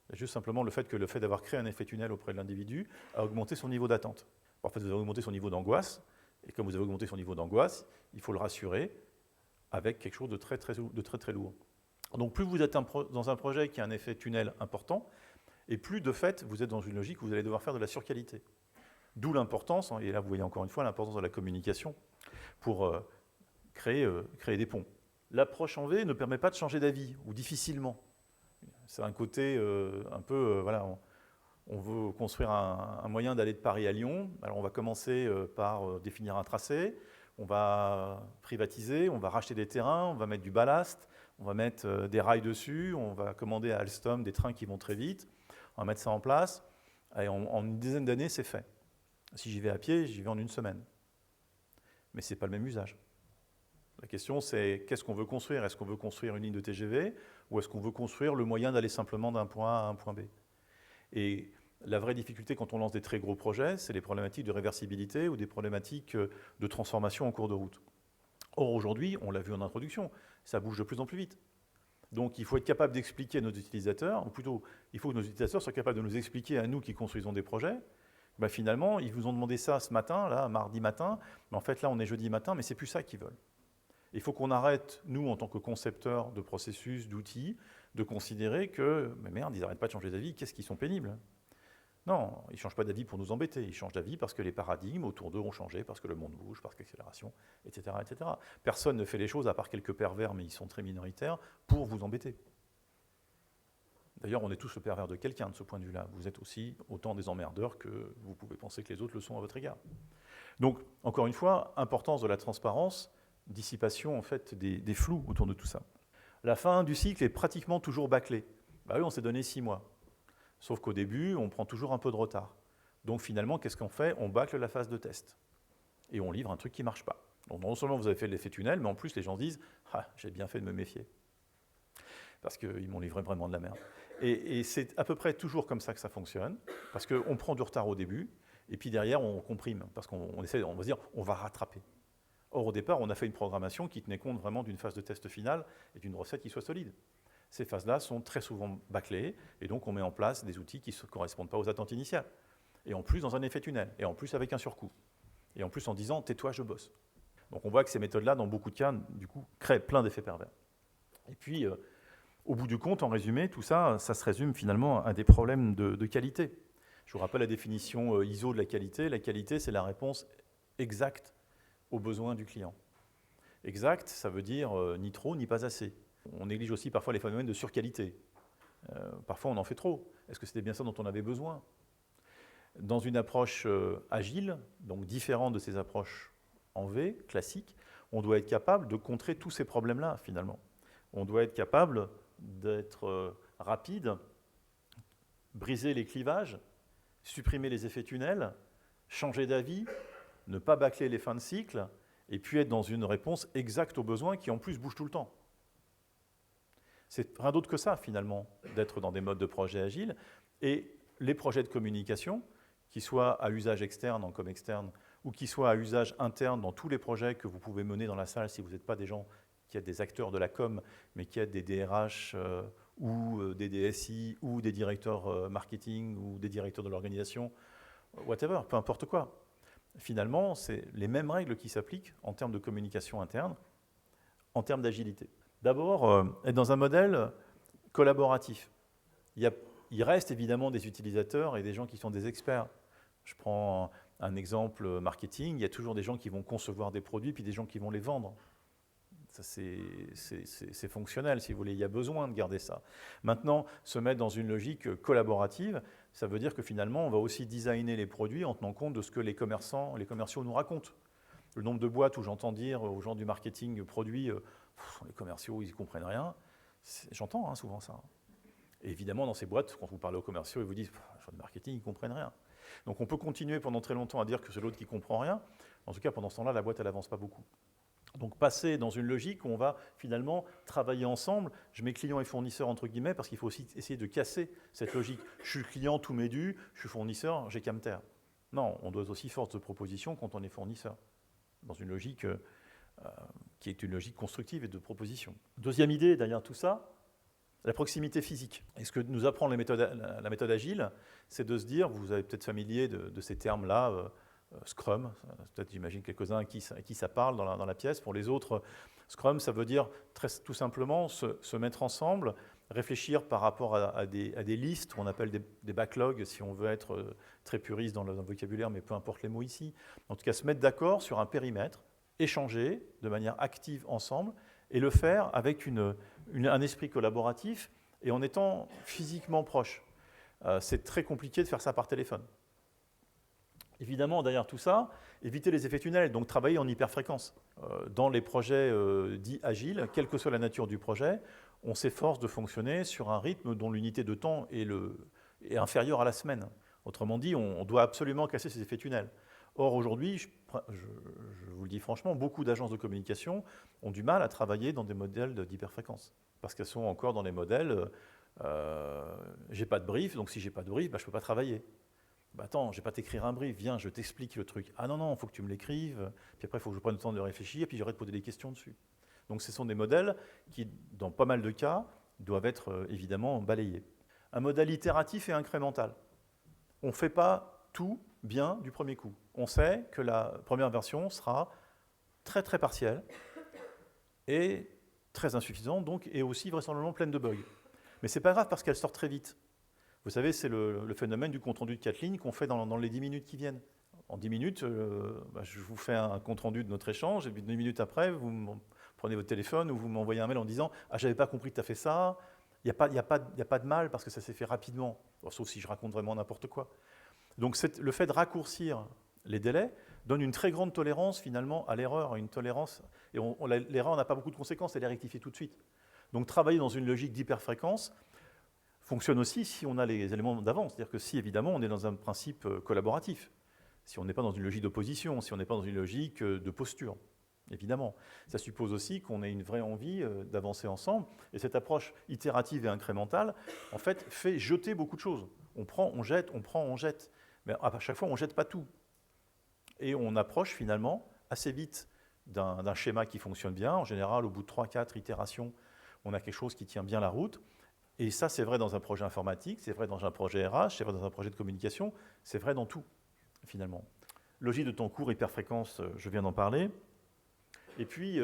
Il y a juste simplement le fait d'avoir créé un effet tunnel auprès de l'individu a augmenté son niveau d'attente. En fait, vous avez augmenté son niveau d'angoisse, et comme vous avez augmenté son niveau d'angoisse, il faut le rassurer avec quelque chose de très très lourd. Donc plus vous êtes dans un projet qui a un effet tunnel important, et plus de fait vous êtes dans une logique où vous allez devoir faire de la surqualité. D'où l'importance, et là vous voyez encore une fois l'importance de la communication pour créer des ponts. L'approche en V ne permet pas de changer d'avis, ou difficilement. C'est un côté un peu, voilà, on veut construire un moyen d'aller de Paris à Lyon. Alors on va commencer par définir un tracé, on va privatiser, on va racheter des terrains, on va mettre du ballast, on va mettre des rails dessus, on va commander à Alstom des trains qui vont très vite, on va mettre ça en place, et en une dizaine d'années, c'est fait. Si j'y vais à pied, j'y vais en 1 semaine. Mais ce n'est pas le même usage. La question, c'est qu'est-ce qu'on veut construire? Est-ce qu'on veut construire une ligne de TGV ou est-ce qu'on veut construire le moyen d'aller simplement d'un point A à un point B? Et la vraie difficulté quand on lance des très gros projets, c'est les problématiques de réversibilité ou des problématiques de transformation en cours de route. Or, aujourd'hui, on l'a vu en introduction, ça bouge de plus en plus vite. Donc, il faut être capable d'expliquer à nos utilisateurs, ou plutôt, il faut que nos utilisateurs soient capables de nous expliquer à nous qui construisons des projets, ben finalement, ils vous ont demandé ça ce matin, là, mardi matin, mais en fait, là, on est jeudi matin, mais c'est plus ça qu'ils veulent. Il faut qu'on arrête, nous, en tant que concepteurs de processus, d'outils, de considérer que, mais merde, ils n'arrêtent pas de changer d'avis, qu'est-ce qu'ils sont pénibles? Non, ils ne changent pas d'avis pour nous embêter, ils changent d'avis parce que les paradigmes autour d'eux ont changé, parce que le monde bouge, parce que l'accélération, etc., etc. Personne ne fait les choses, à part quelques pervers, mais ils sont très minoritaires, pour vous embêter. D'ailleurs, on est tous le pervers de quelqu'un de ce point de vue-là. Vous êtes aussi autant des emmerdeurs que vous pouvez penser que les autres le sont à votre égard. Donc, encore une fois, importance de la transparence, dissipation en fait des flous autour de tout ça. La fin du cycle est pratiquement toujours bâclée. Bah oui, on s'est donné 6 mois. Sauf qu'au début, on prend toujours un peu de retard. Donc finalement, qu'est-ce qu'on fait? On bâcle la phase de test. Et on livre un truc qui ne marche pas. Donc non seulement vous avez fait l'effet tunnel, mais en plus les gens disent « Ah, j'ai bien fait de me méfier ». Parce qu'ils m'ont livré vraiment de la merde. Et c'est à peu près toujours comme ça que ça fonctionne, parce qu'on prend du retard au début, et puis derrière, on comprime, parce qu'on essaie, on va se dire « on va rattraper ». Or, au départ, on a fait une programmation qui tenait compte vraiment d'une phase de test finale et d'une recette qui soit solide. Ces phases-là sont très souvent bâclées, et donc on met en place des outils qui ne correspondent pas aux attentes initiales. Et en plus, dans un effet tunnel, et en plus avec un surcoût. Et en plus en disant « tais-toi, je bosse ». Donc on voit que ces méthodes-là, dans beaucoup de cas, du coup, créent plein d'effets pervers. Et puis, au bout du compte, en résumé, tout ça, ça se résume finalement à des problèmes de qualité. Je vous rappelle la définition ISO de la qualité. La qualité, c'est la réponse exacte aux besoins du client. Exact, ça veut dire ni trop, ni pas assez. On néglige aussi parfois les phénomènes de surqualité. Parfois, on en fait trop. Est-ce que c'était bien ça dont on avait besoin? Dans une approche agile, donc différente de ces approches en V, classiques, on doit être capable de contrer tous ces problèmes-là, finalement. On doit être capable d'être rapide, briser les clivages, supprimer les effets tunnels, changer d'avis, ne pas bâcler les fins de cycle, et puis être dans une réponse exacte aux besoins qui, en plus, bougent tout le temps. C'est rien d'autre que ça, finalement, d'être dans des modes de projet agiles. Et les projets de communication, qui soient à usage externe en com externe, ou qui soient à usage interne dans tous les projets que vous pouvez mener dans la salle si vous n'êtes pas des gens qui êtes des acteurs de la com, mais qui êtes des DRH ou des DSI ou des directeurs marketing ou des directeurs de l'organisation, whatever, peu importe quoi. Finalement, c'est les mêmes règles qui s'appliquent en termes de communication interne, en termes d'agilité. D'abord, être dans un modèle collaboratif. Il reste évidemment des utilisateurs et des gens qui sont des experts. Je prends un exemple marketing, il y a toujours des gens qui vont concevoir des produits puis des gens qui vont les vendre. Ça, c'est fonctionnel, si vous voulez, il y a besoin de garder ça. Maintenant, se mettre dans une logique collaborative, ça veut dire que finalement, on va aussi designer les produits en tenant compte de ce que les commerciaux nous racontent. Le nombre de boîtes où j'entends dire aux gens du marketing produit, les commerciaux, ils ne comprennent rien. J'entends souvent ça. Et évidemment, dans ces boîtes, quand vous parlez aux commerciaux, ils vous disent « les gens du marketing, ils ne comprennent rien ». Donc on peut continuer pendant très longtemps à dire que c'est l'autre qui ne comprend rien. En tout cas, pendant ce temps-là, la boîte, elle n'avance pas beaucoup. Donc passer dans une logique où on va finalement travailler ensemble, je mets client et fournisseur entre guillemets, parce qu'il faut aussi essayer de casser cette logique. Je suis client, tout m'est dû, je suis fournisseur, j'ai qu'à me taire. Non, on doit être aussi force de proposition quand on est fournisseur, dans une logique qui est une logique constructive et de proposition. Deuxième idée derrière tout ça, la proximité physique. Et ce que nous apprend la méthode agile, c'est de se dire, vous avez peut-être familier de ces termes-là, Scrum, peut-être j'imagine quelques-uns à qui ça parle dans la pièce. Pour les autres, Scrum, ça veut dire tout simplement se mettre ensemble, réfléchir par rapport à des listes, qu'on appelle des backlogs, si on veut être très puriste dans le vocabulaire, mais peu importe les mots ici. En tout cas, se mettre d'accord sur un périmètre, échanger de manière active ensemble, et le faire avec un esprit collaboratif et en étant physiquement proche. C'est très compliqué de faire ça par téléphone. Évidemment, derrière tout ça, éviter les effets tunnels, donc travailler en hyperfréquence. Dans les projets dits agiles, quelle que soit la nature du projet, on s'efforce de fonctionner sur un rythme dont l'unité de temps est inférieure à la semaine. Autrement dit, on doit absolument casser ces effets tunnels. Or, aujourd'hui, je vous le dis franchement, beaucoup d'agences de communication ont du mal à travailler dans des modèles d'hyperfréquence. Parce qu'elles sont encore dans les modèles, j'ai pas de brief, donc si j'ai pas de brief, je ne peux pas travailler. Attends, je vais pas t'écrire un brief, viens, je t'explique le truc. Ah non, il faut que tu me l'écrives, puis après, il faut que je prenne le temps de réfléchir, puis j'aurai de poser des questions dessus. Donc ce sont des modèles qui, dans pas mal de cas, doivent être évidemment balayés. Un modèle itératif et incrémental. On ne fait pas tout bien du premier coup. On sait que la première version sera très très partielle et très insuffisante, donc, et aussi vraisemblablement pleine de bugs. Mais ce n'est pas grave parce qu'elle sort très vite. Vous savez, c'est le phénomène du compte-rendu de 4 lignes qu'on fait dans les 10 minutes qui viennent. En 10 minutes, je vous fais un compte-rendu de notre échange, et puis 2 minutes après, vous prenez votre téléphone ou vous m'envoyez un mail en disant « Ah, j'avais pas compris que tu as fait ça ». Il n'y a pas de mal parce que ça s'est fait rapidement, sauf si je raconte vraiment n'importe quoi. Donc le fait de raccourcir les délais donne une très grande tolérance finalement à l'erreur, une tolérance, et l'erreur n'a pas beaucoup de conséquences, elle est rectifiée tout de suite. Donc travailler dans une logique d'hyperfréquence fonctionne aussi si on a les éléments d'avance, c'est-à-dire que si évidemment on est dans un principe collaboratif, si on n'est pas dans une logique d'opposition, si on n'est pas dans une logique de posture. Évidemment. Ça suppose aussi qu'on ait une vraie envie d'avancer ensemble. Et cette approche itérative et incrémentale, en fait, fait jeter beaucoup de choses. On prend, on jette, on prend, on jette. Mais à chaque fois, on ne jette pas tout. Et on approche finalement assez vite d'un schéma qui fonctionne bien. En général, au bout de 3-4 itérations, on a quelque chose qui tient bien la route. Et ça, c'est vrai dans un projet informatique, c'est vrai dans un projet RH, c'est vrai dans un projet de communication, c'est vrai dans tout, finalement. Logique de temps court, hyperfréquence, je viens d'en parler. Et puis,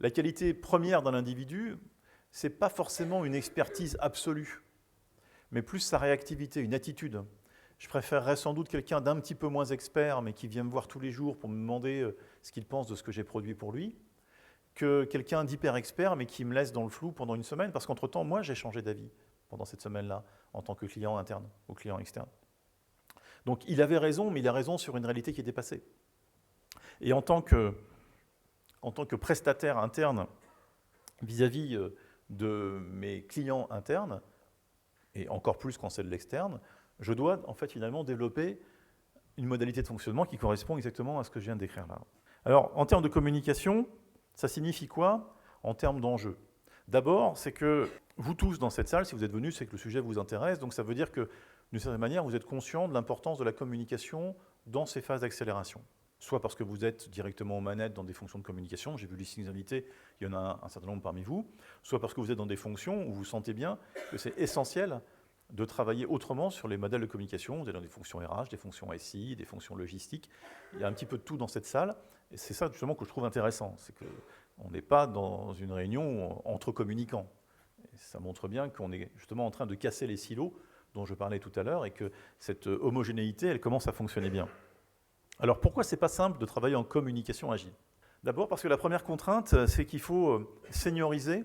la qualité première d'un individu, ce n'est pas forcément une expertise absolue, mais plus sa réactivité, une attitude. Je préférerais sans doute quelqu'un d'un petit peu moins expert, mais qui vient me voir tous les jours pour me demander ce qu'il pense de ce que j'ai produit pour lui, que quelqu'un d'hyper expert, mais qui me laisse dans le flou pendant une semaine, parce qu'entre-temps, moi, j'ai changé d'avis pendant cette semaine-là, en tant que client interne ou client externe. Donc, il avait raison, mais il a raison sur une réalité qui est dépassée. Et en tant que prestataire interne vis-à-vis de mes clients internes, et encore plus quand c'est de l'externe, je dois en fait finalement développer une modalité de fonctionnement qui correspond exactement à ce que je viens de décrire là. Alors, en termes de communication, ça signifie quoi en termes d'enjeux? D'abord, c'est que vous tous dans cette salle, si vous êtes venus, c'est que le sujet vous intéresse, donc ça veut dire que d'une certaine manière, vous êtes conscient de l'importance de la communication dans ces phases d'accélération. Soit parce que vous êtes directement aux manettes dans des fonctions de communication, j'ai vu les signes invités, il y en a un certain nombre parmi vous, soit parce que vous êtes dans des fonctions où vous sentez bien que c'est essentiel de travailler autrement sur les modèles de communication. Vous êtes dans des fonctions RH, des fonctions SI, des fonctions logistiques. Il y a un petit peu de tout dans cette salle, et c'est ça justement que je trouve intéressant, c'est qu'on n'est pas dans une réunion entre communicants. Et ça montre bien qu'on est justement en train de casser les silos dont je parlais tout à l'heure, et que cette homogénéité, elle commence à fonctionner bien. Alors pourquoi c'est pas simple de travailler en communication agile? D'abord parce que la première contrainte, c'est qu'il faut senioriser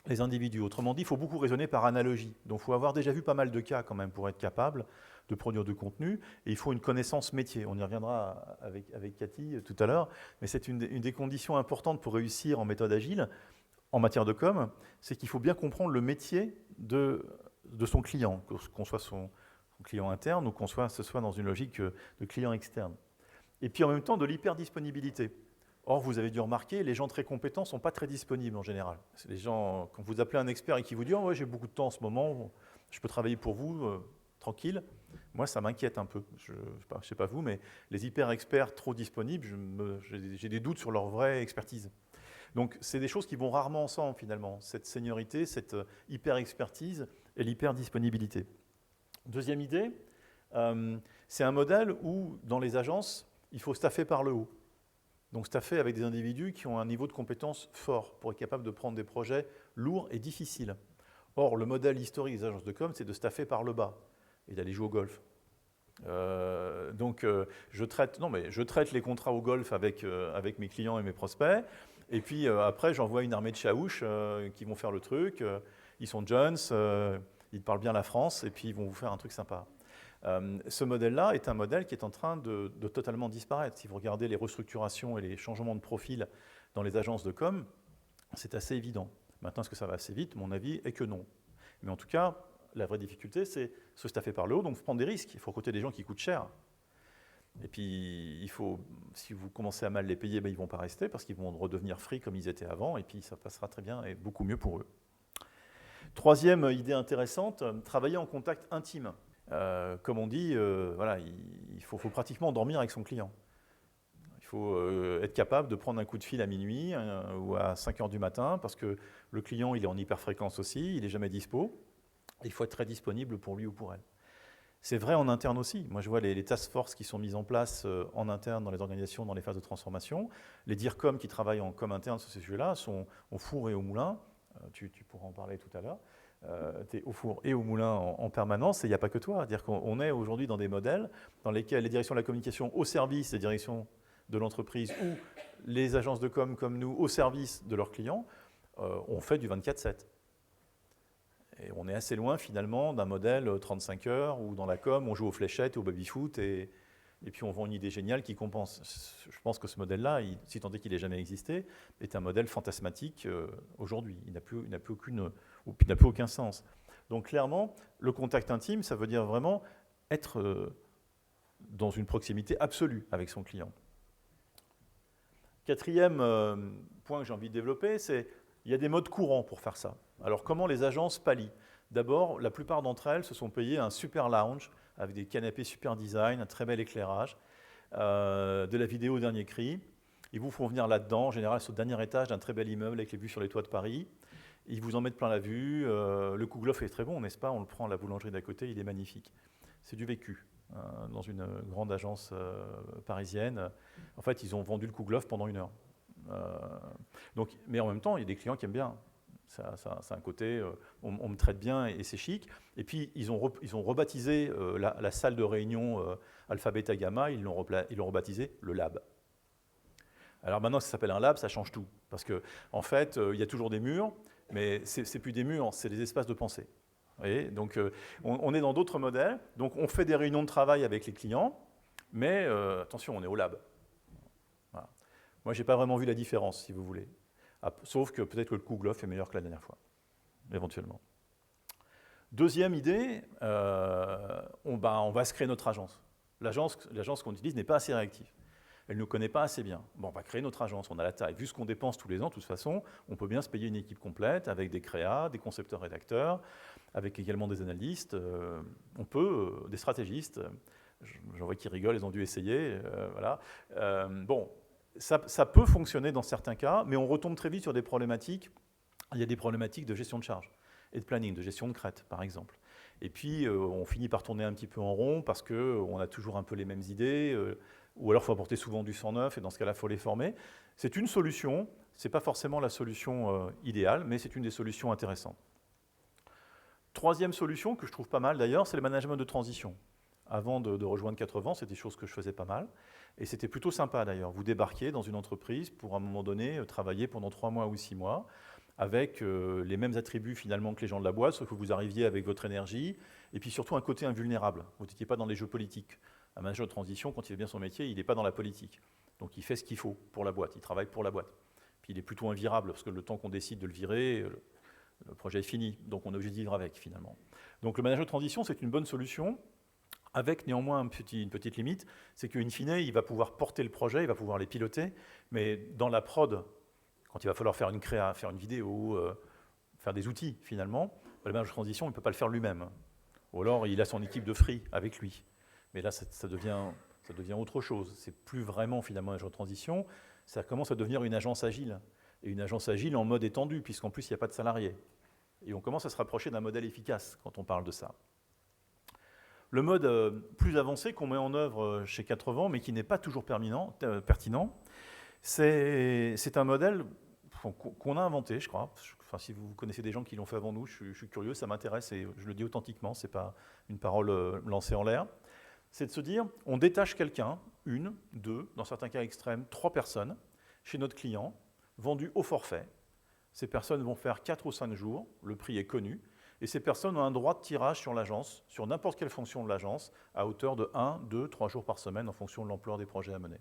les individus. Autrement dit, il faut beaucoup raisonner par analogie. Donc il faut avoir déjà vu pas mal de cas quand même pour être capable de produire du contenu, et il faut une connaissance métier. On y reviendra avec Cathy tout à l'heure, mais c'est une des conditions importantes pour réussir en méthode agile, en matière de com, c'est qu'il faut bien comprendre le métier de son client, qu'on soit son client interne ou qu'on ce soit dans une logique de client externe. Et puis en même temps de l'hyperdisponibilité. Or, vous avez dû remarquer, les gens très compétents ne sont pas très disponibles en général. C'est les gens, quand vous appelez un expert et qui vous dit « Oh, ouais, j'ai beaucoup de temps en ce moment, je peux travailler pour vous, tranquille », moi, ça m'inquiète un peu. Je ne sais pas vous, mais les hyper-experts trop disponibles, j'ai des doutes sur leur vraie expertise. Donc, c'est des choses qui vont rarement ensemble, finalement, cette seniorité, cette hyper-expertise et l'hyper-disponibilité. Deuxième idée, c'est un modèle où, dans les agences, il faut staffer par le haut. Donc staffer avec des individus qui ont un niveau de compétence fort pour être capable de prendre des projets lourds et difficiles. Or, le modèle historique des agences de com, c'est de staffer par le bas et d'aller jouer au golf. Je traite les contrats au golf avec mes clients et mes prospects, et puis après, j'envoie une armée de chaouches qui vont faire le truc. Ils sont jeunes, ils parlent bien la France, et puis ils vont vous faire un truc sympa. Ce modèle-là est un modèle qui est en train de totalement disparaître. Si vous regardez les restructurations et les changements de profil dans les agences de com, c'est assez évident. Maintenant, est-ce que ça va assez vite? Mon avis est que non. Mais en tout cas, la vraie difficulté, c'est se staffer par le haut, donc il faut prendre des risques. Il faut recruter des gens qui coûtent cher. Et puis, si vous commencez à mal les payer, ils ne vont pas rester parce qu'ils vont redevenir free comme ils étaient avant, et puis ça passera très bien et beaucoup mieux pour eux. Troisième idée intéressante, travailler en contact intime. Comme on dit, voilà, il faut pratiquement dormir avec son client. Il faut être capable de prendre un coup de fil à minuit ou à 5 heures du matin parce que le client, il est en hyperfréquence aussi, il n'est jamais dispo. Il faut être très disponible pour lui ou pour elle. C'est vrai en interne aussi. Moi, je vois les task force qui sont mises en place en interne dans les organisations, dans les phases de transformation. Les DIRCOM qui travaillent en com interne sur ces sujets-là sont au four et au moulin. Tu pourras en parler tout à l'heure. Tu es au four et au moulin en permanence, et il n'y a pas que toi. C'est-à-dire qu'on est aujourd'hui dans des modèles dans lesquels les directions de la communication au service des directions de l'entreprise ou les agences de com comme nous au service de leurs clients, on fait du 24/7. Et on est assez loin finalement d'un modèle 35 heures où dans la com on joue aux fléchettes et au baby-foot et puis on vend une idée géniale qui compense. Je pense que ce modèle-là, si tant est qu'il n'ait jamais existé, est un modèle fantasmatique aujourd'hui. Il n'a plus aucun sens. Donc clairement, le contact intime, ça veut dire vraiment être dans une proximité absolue avec son client. Quatrième point que j'ai envie de développer, c'est qu'il y a des modes courants pour faire ça. Alors comment les agences pallient? D'abord, la plupart d'entre elles se sont payées un super lounge avec des canapés super design, un très bel éclairage, de la vidéo au dernier cri. Ils vous font venir là-dedans, en général sur le dernier étage d'un très bel immeuble avec les vues sur les toits de Paris. Ils vous en mettent plein la vue. Le Kouglof est très bon, n'est-ce pas? On le prend à la boulangerie d'à côté, il est magnifique. C'est du vécu. Dans une grande agence parisienne. En fait, ils ont vendu le Kouglof pendant 1 heure. Mais en même temps, il y a des clients qui aiment bien. Ça a un côté, on me traite bien et c'est chic. Et puis, ils ont rebaptisé la salle de réunion Alpha Beta Gamma, ils l'ont rebaptisé le Lab. Alors maintenant, ça s'appelle un Lab, ça change tout. Parce qu'en fait, il y a toujours des murs, mais c'est plus des murs, c'est des espaces de pensée. Vous voyez, donc, on est dans d'autres modèles. Donc, on fait des réunions de travail avec les clients, mais attention, on est au Lab. Voilà. Moi, je n'ai pas vraiment vu la différence, si vous voulez. Sauf que peut-être que le Kouglof est meilleur que la dernière fois, éventuellement. Deuxième idée, on va se créer notre agence. L'agence qu'on utilise n'est pas assez réactive. Elle ne nous connaît pas assez bien. Bon, on va créer notre agence, on a la taille. Vu ce qu'on dépense tous les ans, de toute façon, on peut bien se payer une équipe complète avec des créas, des concepteurs-rédacteurs, avec également des analystes, des stratégistes. J'en vois qui rigolent, ils ont dû essayer. Voilà. Bon, ça peut fonctionner dans certains cas, mais on retombe très vite sur des problématiques. Il y a des problématiques de gestion de charge et de planning, de gestion de crête, par exemple. Et puis, on finit par tourner un petit peu en rond parce qu'on a toujours un peu les mêmes idées, ou alors il faut apporter souvent du sang neuf, et dans ce cas-là, il faut les former. C'est une solution, ce n'est pas forcément la solution idéale, mais c'est une des solutions intéressantes. Troisième solution, que je trouve pas mal d'ailleurs, c'est le management de transition. Avant de rejoindre 80, c'était des choses que je faisais pas mal. Et c'était plutôt sympa d'ailleurs. Vous débarquiez dans une entreprise pour à un moment donné travailler pendant 3 mois ou 6 mois avec les mêmes attributs finalement que les gens de la boîte, sauf que vous arriviez avec votre énergie et puis surtout un côté invulnérable. Vous n'étiez pas dans les jeux politiques. Un manager de transition, quand il fait bien son métier, il n'est pas dans la politique. Donc il fait ce qu'il faut pour la boîte, il travaille pour la boîte. Puis il est plutôt invirable parce que le temps qu'on décide de le virer, le projet est fini. Donc on est obligé de vivre avec finalement. Donc le manager de transition, c'est une bonne solution. Avec néanmoins une petite limite, c'est qu'in fine, il va pouvoir porter le projet, il va pouvoir les piloter, mais dans la prod, quand il va falloir faire une créa, faire une vidéo, faire des outils finalement, le manager de transition, il ne peut pas le faire lui-même. Ou alors il a son équipe de free avec lui. Mais là, ça devient autre chose. C'est plus vraiment finalement un manager de transition, ça commence à devenir une agence agile. Et une agence agile en mode étendu, puisqu'en plus il n'y a pas de salariés. Et on commence à se rapprocher d'un modèle efficace quand on parle de ça. Le mode plus avancé qu'on met en œuvre chez 80, mais qui n'est pas toujours pertinent, c'est un modèle qu'on a inventé, je crois. Enfin, si vous connaissez des gens qui l'ont fait avant nous, je suis curieux, ça m'intéresse et je le dis authentiquement, ce n'est pas une parole lancée en l'air. C'est de se dire, on détache quelqu'un, 1, 2, dans certains cas extrêmes, 3 personnes, chez notre client, vendues au forfait. Ces personnes vont faire 4 ou 5 jours, le prix est connu, et ces personnes ont un droit de tirage sur l'agence, sur n'importe quelle fonction de l'agence, à hauteur de 1, 2, 3 jours par semaine en fonction de l'ampleur des projets à mener.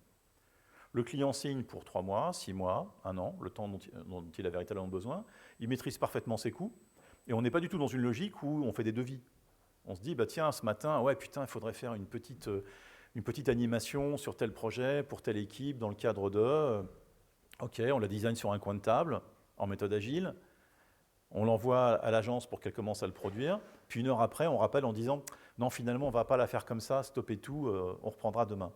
Le client signe pour 3 mois, 6 mois, 1 an, le temps dont il a véritablement besoin. Il maîtrise parfaitement ses coûts, et on n'est pas du tout dans une logique où on fait des devis. On se dit, bah tiens, ce matin, ouais, putain, il faudrait faire une petite une petite animation sur tel projet, pour telle équipe, dans le cadre de... OK, on la design sur un coin de table, en méthode agile. On l'envoie à l'agence pour qu'elle commence à le produire. Puis 1 heure après, on rappelle en disant « Non, finalement, on ne va pas la faire comme ça, stoppez tout, on reprendra demain ».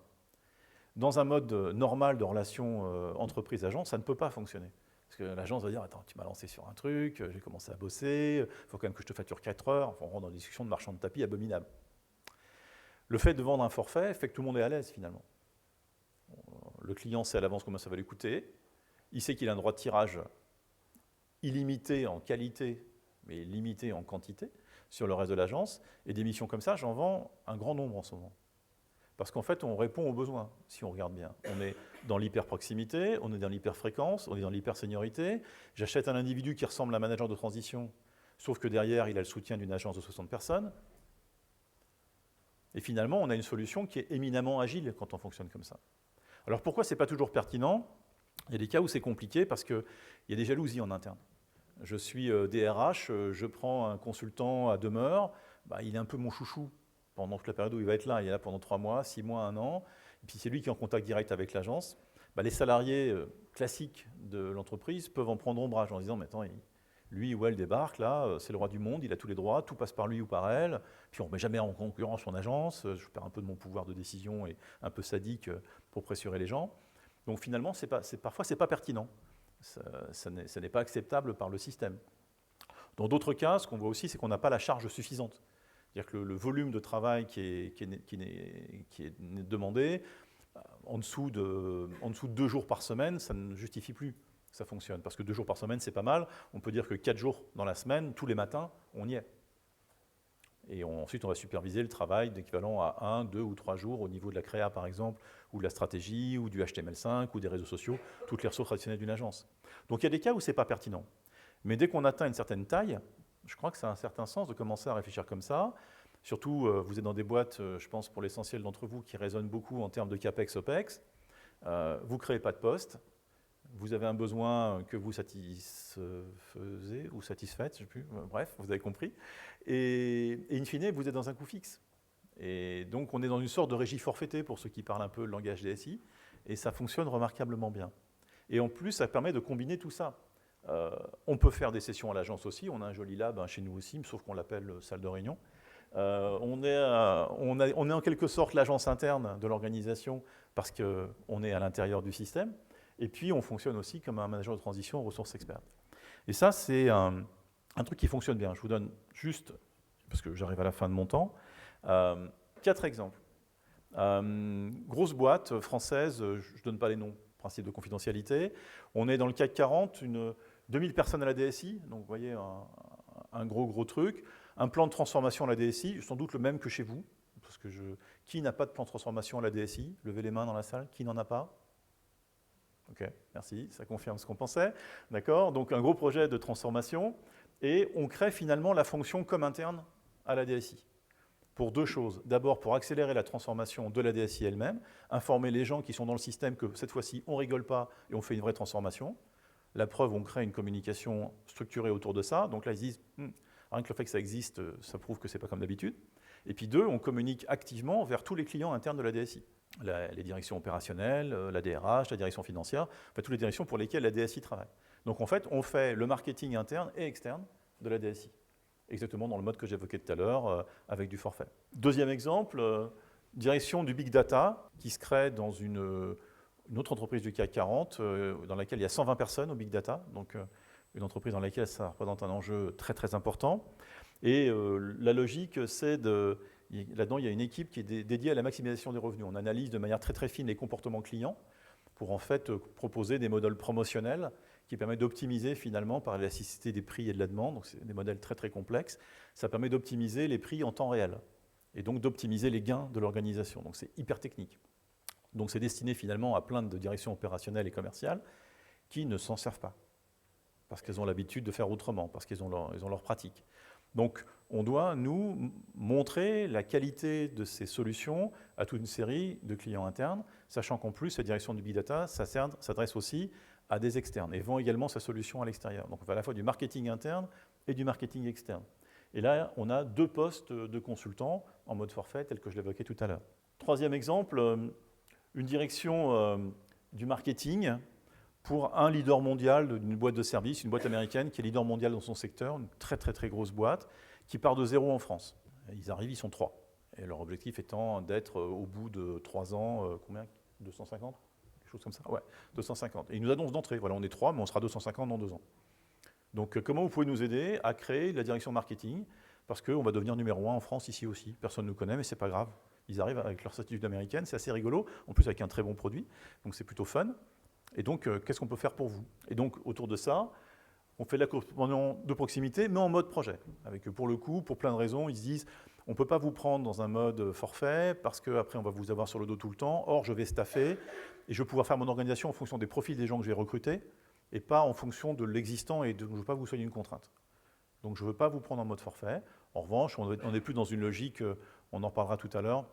Dans un mode normal de relation entreprise-agence, ça ne peut pas fonctionner. Parce que l'agence va dire « Attends, tu m'as lancé sur un truc, j'ai commencé à bosser, il faut quand même que je te facture 4 heures. » Enfin, on rentre dans une discussion de marchand de tapis abominable. Le fait de vendre un forfait fait que tout le monde est à l'aise, finalement. Le client sait à l'avance combien ça va lui coûter. Il sait qu'il a un droit de tirage illimité en qualité, mais limité en quantité, sur le reste de l'agence. Et des missions comme ça, j'en vends un grand nombre en ce moment. Parce qu'en fait, on répond aux besoins, si on regarde bien. On est dans l'hyper-proximité, on est dans l'hyper-fréquence, on est dans l'hyper-seniorité. J'achète un individu qui ressemble à un manager de transition, sauf que derrière, il a le soutien d'une agence de 60 personnes. Et finalement, on a une solution qui est éminemment agile quand on fonctionne comme ça. Alors pourquoi ce n'est pas toujours pertinent? Il y a des cas où c'est compliqué parce qu'il y a des jalousies en interne. Je suis DRH, je prends un consultant à demeure, il est un peu mon chouchou pendant toute la période où il va être là. Il est là pendant 3 mois, 6 mois, 1 an. Et puis c'est lui qui est en contact direct avec l'agence. Les salariés classiques de l'entreprise peuvent en prendre ombrage en disant « Mais attends, lui ou elle débarque, là, c'est le roi du monde, il a tous les droits, tout passe par lui ou par elle. Puis on ne met jamais en concurrence son agence, je perds un peu de mon pouvoir de décision et un peu sadique pour pressurer les gens. » Donc finalement, parfois, ce n'est pas pertinent. Ça n'est pas acceptable par le système. Dans d'autres cas, ce qu'on voit aussi, c'est qu'on n'a pas la charge suffisante. C'est-à-dire que le volume de travail qui est demandé, en dessous de 2 jours par semaine, ça ne justifie plus que ça fonctionne. Parce que 2 jours par semaine, c'est pas mal. On peut dire que 4 jours dans la semaine, tous les matins, on y est. Et ensuite, on va superviser le travail d'équivalent à 1, 2 ou 3 jours au niveau de la créa, par exemple, ou de la stratégie, ou du HTML5, ou des réseaux sociaux, toutes les ressources traditionnelles d'une agence. Donc il y a des cas où ce n'est pas pertinent. Mais dès qu'on atteint une certaine taille, je crois que ça a un certain sens de commencer à réfléchir comme ça. Surtout, vous êtes dans des boîtes, je pense pour l'essentiel d'entre vous, qui résonnent beaucoup en termes de CAPEX, OPEX. Vous ne créez pas de poste. Vous avez un besoin que vous satisfaisez ou satisfaites, je ne sais plus, bref, vous avez compris. Et in fine, vous êtes dans un coût fixe. Et donc, on est dans une sorte de régie forfaitée pour ceux qui parlent un peu le langage DSI, et ça fonctionne remarquablement bien. Et en plus, ça permet de combiner tout ça. On peut faire des sessions à l'agence aussi, on a un joli lab chez nous aussi, sauf qu'on l'appelle salle de réunion. On est en quelque sorte l'agence interne de l'organisation parce qu'on est à l'intérieur du système. Et puis, on fonctionne aussi comme un manager de transition aux ressources expertes. Et ça, c'est un truc qui fonctionne bien. Je vous donne juste, parce que j'arrive à la fin de mon temps, 4 exemples. Grosse boîte française, je ne donne pas les noms, principe de confidentialité. On est dans le CAC 40, 2000 personnes à la DSI, donc vous voyez un gros truc. Un plan de transformation à la DSI, sans doute le même que chez vous. Parce que qui n'a pas de plan de transformation à la DSI? Levez les mains dans la salle, qui n'en a pas? Ok, merci, ça confirme ce qu'on pensait. D'accord, donc un gros projet de transformation, et on crée finalement la fonction comme interne à la DSI. Pour 2 choses. D'abord, pour accélérer la transformation de la DSI elle-même, informer les gens qui sont dans le système que cette fois-ci, on ne rigole pas et on fait une vraie transformation. La preuve, on crée une communication structurée autour de ça. Donc là, ils disent, rien que le fait que ça existe, ça prouve que ce n'est pas comme d'habitude. Et puis 2, on communique activement vers tous les clients internes de la DSI. Les directions opérationnelles, la DRH, la direction financière, enfin, toutes les directions pour lesquelles la DSI travaille. Donc en fait, on fait le marketing interne et externe de la DSI. Exactement dans le mode que j'évoquais tout à l'heure, avec du forfait. Deuxième exemple, direction du big data, qui se crée dans une autre entreprise du CAC 40, dans laquelle il y a 120 personnes au big data, donc une entreprise dans laquelle ça représente un enjeu très important. Et la logique, c'est là-dedans, il y a une équipe qui est dédiée à la maximisation des revenus. On analyse de manière très fine les comportements clients pour en fait proposer des modèles promotionnels qui permettent d'optimiser finalement par l'élasticité des prix et de la demande. Donc c'est des modèles très complexes. Ça permet d'optimiser les prix en temps réel et donc d'optimiser les gains de l'organisation. Donc c'est hyper technique. Donc c'est destiné finalement à plein de directions opérationnelles et commerciales qui ne s'en servent pas parce qu'elles ont l'habitude de faire autrement, parce qu'ils ont leur pratique. Donc, on doit, nous, montrer la qualité de ces solutions à toute une série de clients internes, sachant qu'en plus, la direction du Big Data s'adresse aussi à des externes et vend également sa solution à l'extérieur. Donc, on fait à la fois du marketing interne et du marketing externe. Et là, on a 2 postes de consultants en mode forfait, tel que je l'évoquais tout à l'heure. Troisième exemple, une direction du marketing pour un leader mondial d'une boîte de services, une boîte américaine qui est leader mondial dans son secteur, une très très très grosse boîte, qui part de zéro en France. Ils arrivent, ils sont 3. Et leur objectif étant d'être au bout de 3 ans, combien 250 ? Quelque chose comme ça ? Ouais, 250. Et ils nous annoncent d'entrée, voilà, on est 3, mais on sera 250 dans 2 ans. Donc comment vous pouvez nous aider à créer la direction marketing ? Parce qu'on va devenir numéro 1 en France ici aussi. Personne ne nous connaît, mais c'est pas grave. Ils arrivent avec leur statut d'américaine, c'est assez rigolo, en plus avec un très bon produit, donc c'est plutôt fun. Et donc, qu'est-ce qu'on peut faire pour vous ? Et donc, autour de ça, on fait de l'accompagnement de proximité, mais en mode projet. Avec, pour le coup, pour plein de raisons, ils se disent, on ne peut pas vous prendre dans un mode forfait, parce qu'après, on va vous avoir sur le dos tout le temps. Or, je vais staffer, et je vais pouvoir faire mon organisation en fonction des profils des gens que je vais recruter, et pas en fonction de l'existant, et je ne veux pas que vous soyez une contrainte. Donc, je ne veux pas vous prendre en mode forfait. En revanche, on n'est plus dans une logique, on en reparlera tout à l'heure,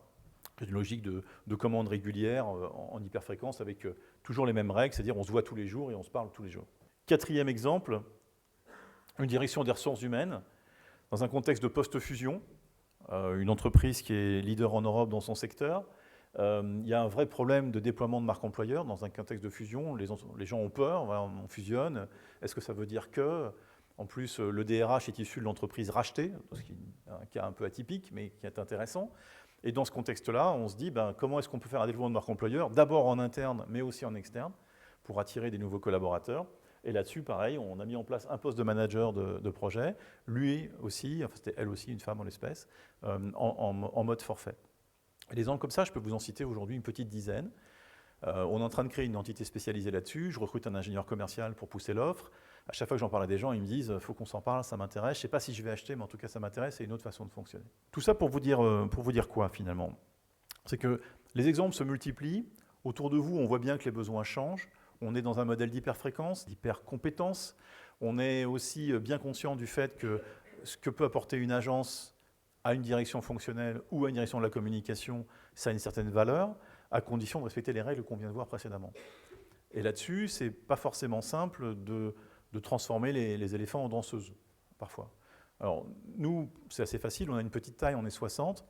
une logique de commande régulière en hyperfréquence avec toujours les mêmes règles, c'est-à-dire on se voit tous les jours et on se parle tous les jours. Quatrième exemple, une direction des ressources humaines dans un contexte de post-fusion, une entreprise qui est leader en Europe dans son secteur. Il y a un vrai problème de déploiement de marque employeur dans un contexte de fusion. Les gens ont peur, voilà, on fusionne. Est-ce que ça veut dire que, en plus, le DRH est issu de l'entreprise rachetée, ce qui est un cas un peu atypique, mais qui est intéressant. Et dans ce contexte-là, on se dit comment est-ce qu'on peut faire un développement de marque employeur, d'abord en interne, mais aussi en externe, pour attirer des nouveaux collaborateurs. Et là-dessus, pareil, on a mis en place un poste de manager de projet, lui aussi, enfin c'était elle aussi, une femme en l'espèce, en mode forfait. Et des exemples comme ça, je peux vous en citer aujourd'hui une petite dizaine. On est en train de créer une entité spécialisée là-dessus. Je recrute un ingénieur commercial pour pousser l'offre. À chaque fois que j'en parle à des gens, ils me disent « faut qu'on s'en parle, ça m'intéresse. Je ne sais pas si je vais acheter, mais en tout cas, ça m'intéresse. C'est une autre façon de fonctionner. » Tout ça pour vous dire quoi, finalement ? C'est que les exemples se multiplient. Autour de vous, on voit bien que les besoins changent. On est dans un modèle d'hyperfréquence, d'hypercompétence. On est aussi bien conscient du fait que ce que peut apporter une agence à une direction fonctionnelle ou à une direction de la communication, ça a une certaine valeur, à condition de respecter les règles qu'on vient de voir précédemment. Et là-dessus, ce n'est pas forcément simple de transformer les éléphants en danseuses, parfois. Alors, nous, c'est assez facile, on a une petite taille, on est 60.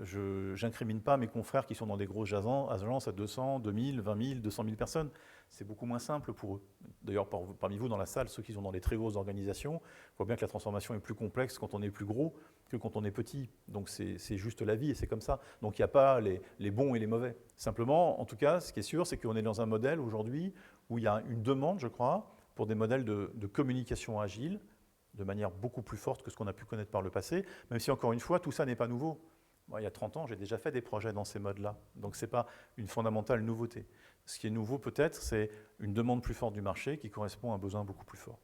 Je n'incrimine pas mes confrères qui sont dans des grosses agences à 200, 2000, 20 000, 200 000 personnes. C'est beaucoup moins simple pour eux. D'ailleurs, parmi vous dans la salle, ceux qui sont dans des très grosses organisations, voient bien que la transformation est plus complexe quand on est plus gros que quand on est petit. Donc c'est juste la vie et c'est comme ça. Donc il n'y a pas les bons et les mauvais. Simplement, en tout cas, ce qui est sûr, c'est qu'on est dans un modèle aujourd'hui où il y a une demande, je crois, pour des modèles de communication agile, de manière beaucoup plus forte que ce qu'on a pu connaître par le passé, même si encore une fois, tout ça n'est pas nouveau. Moi, il y a 30 ans, j'ai déjà fait des projets dans ces modes-là, donc ce n'est pas une fondamentale nouveauté. Ce qui est nouveau peut-être, c'est une demande plus forte du marché qui correspond à un besoin beaucoup plus fort.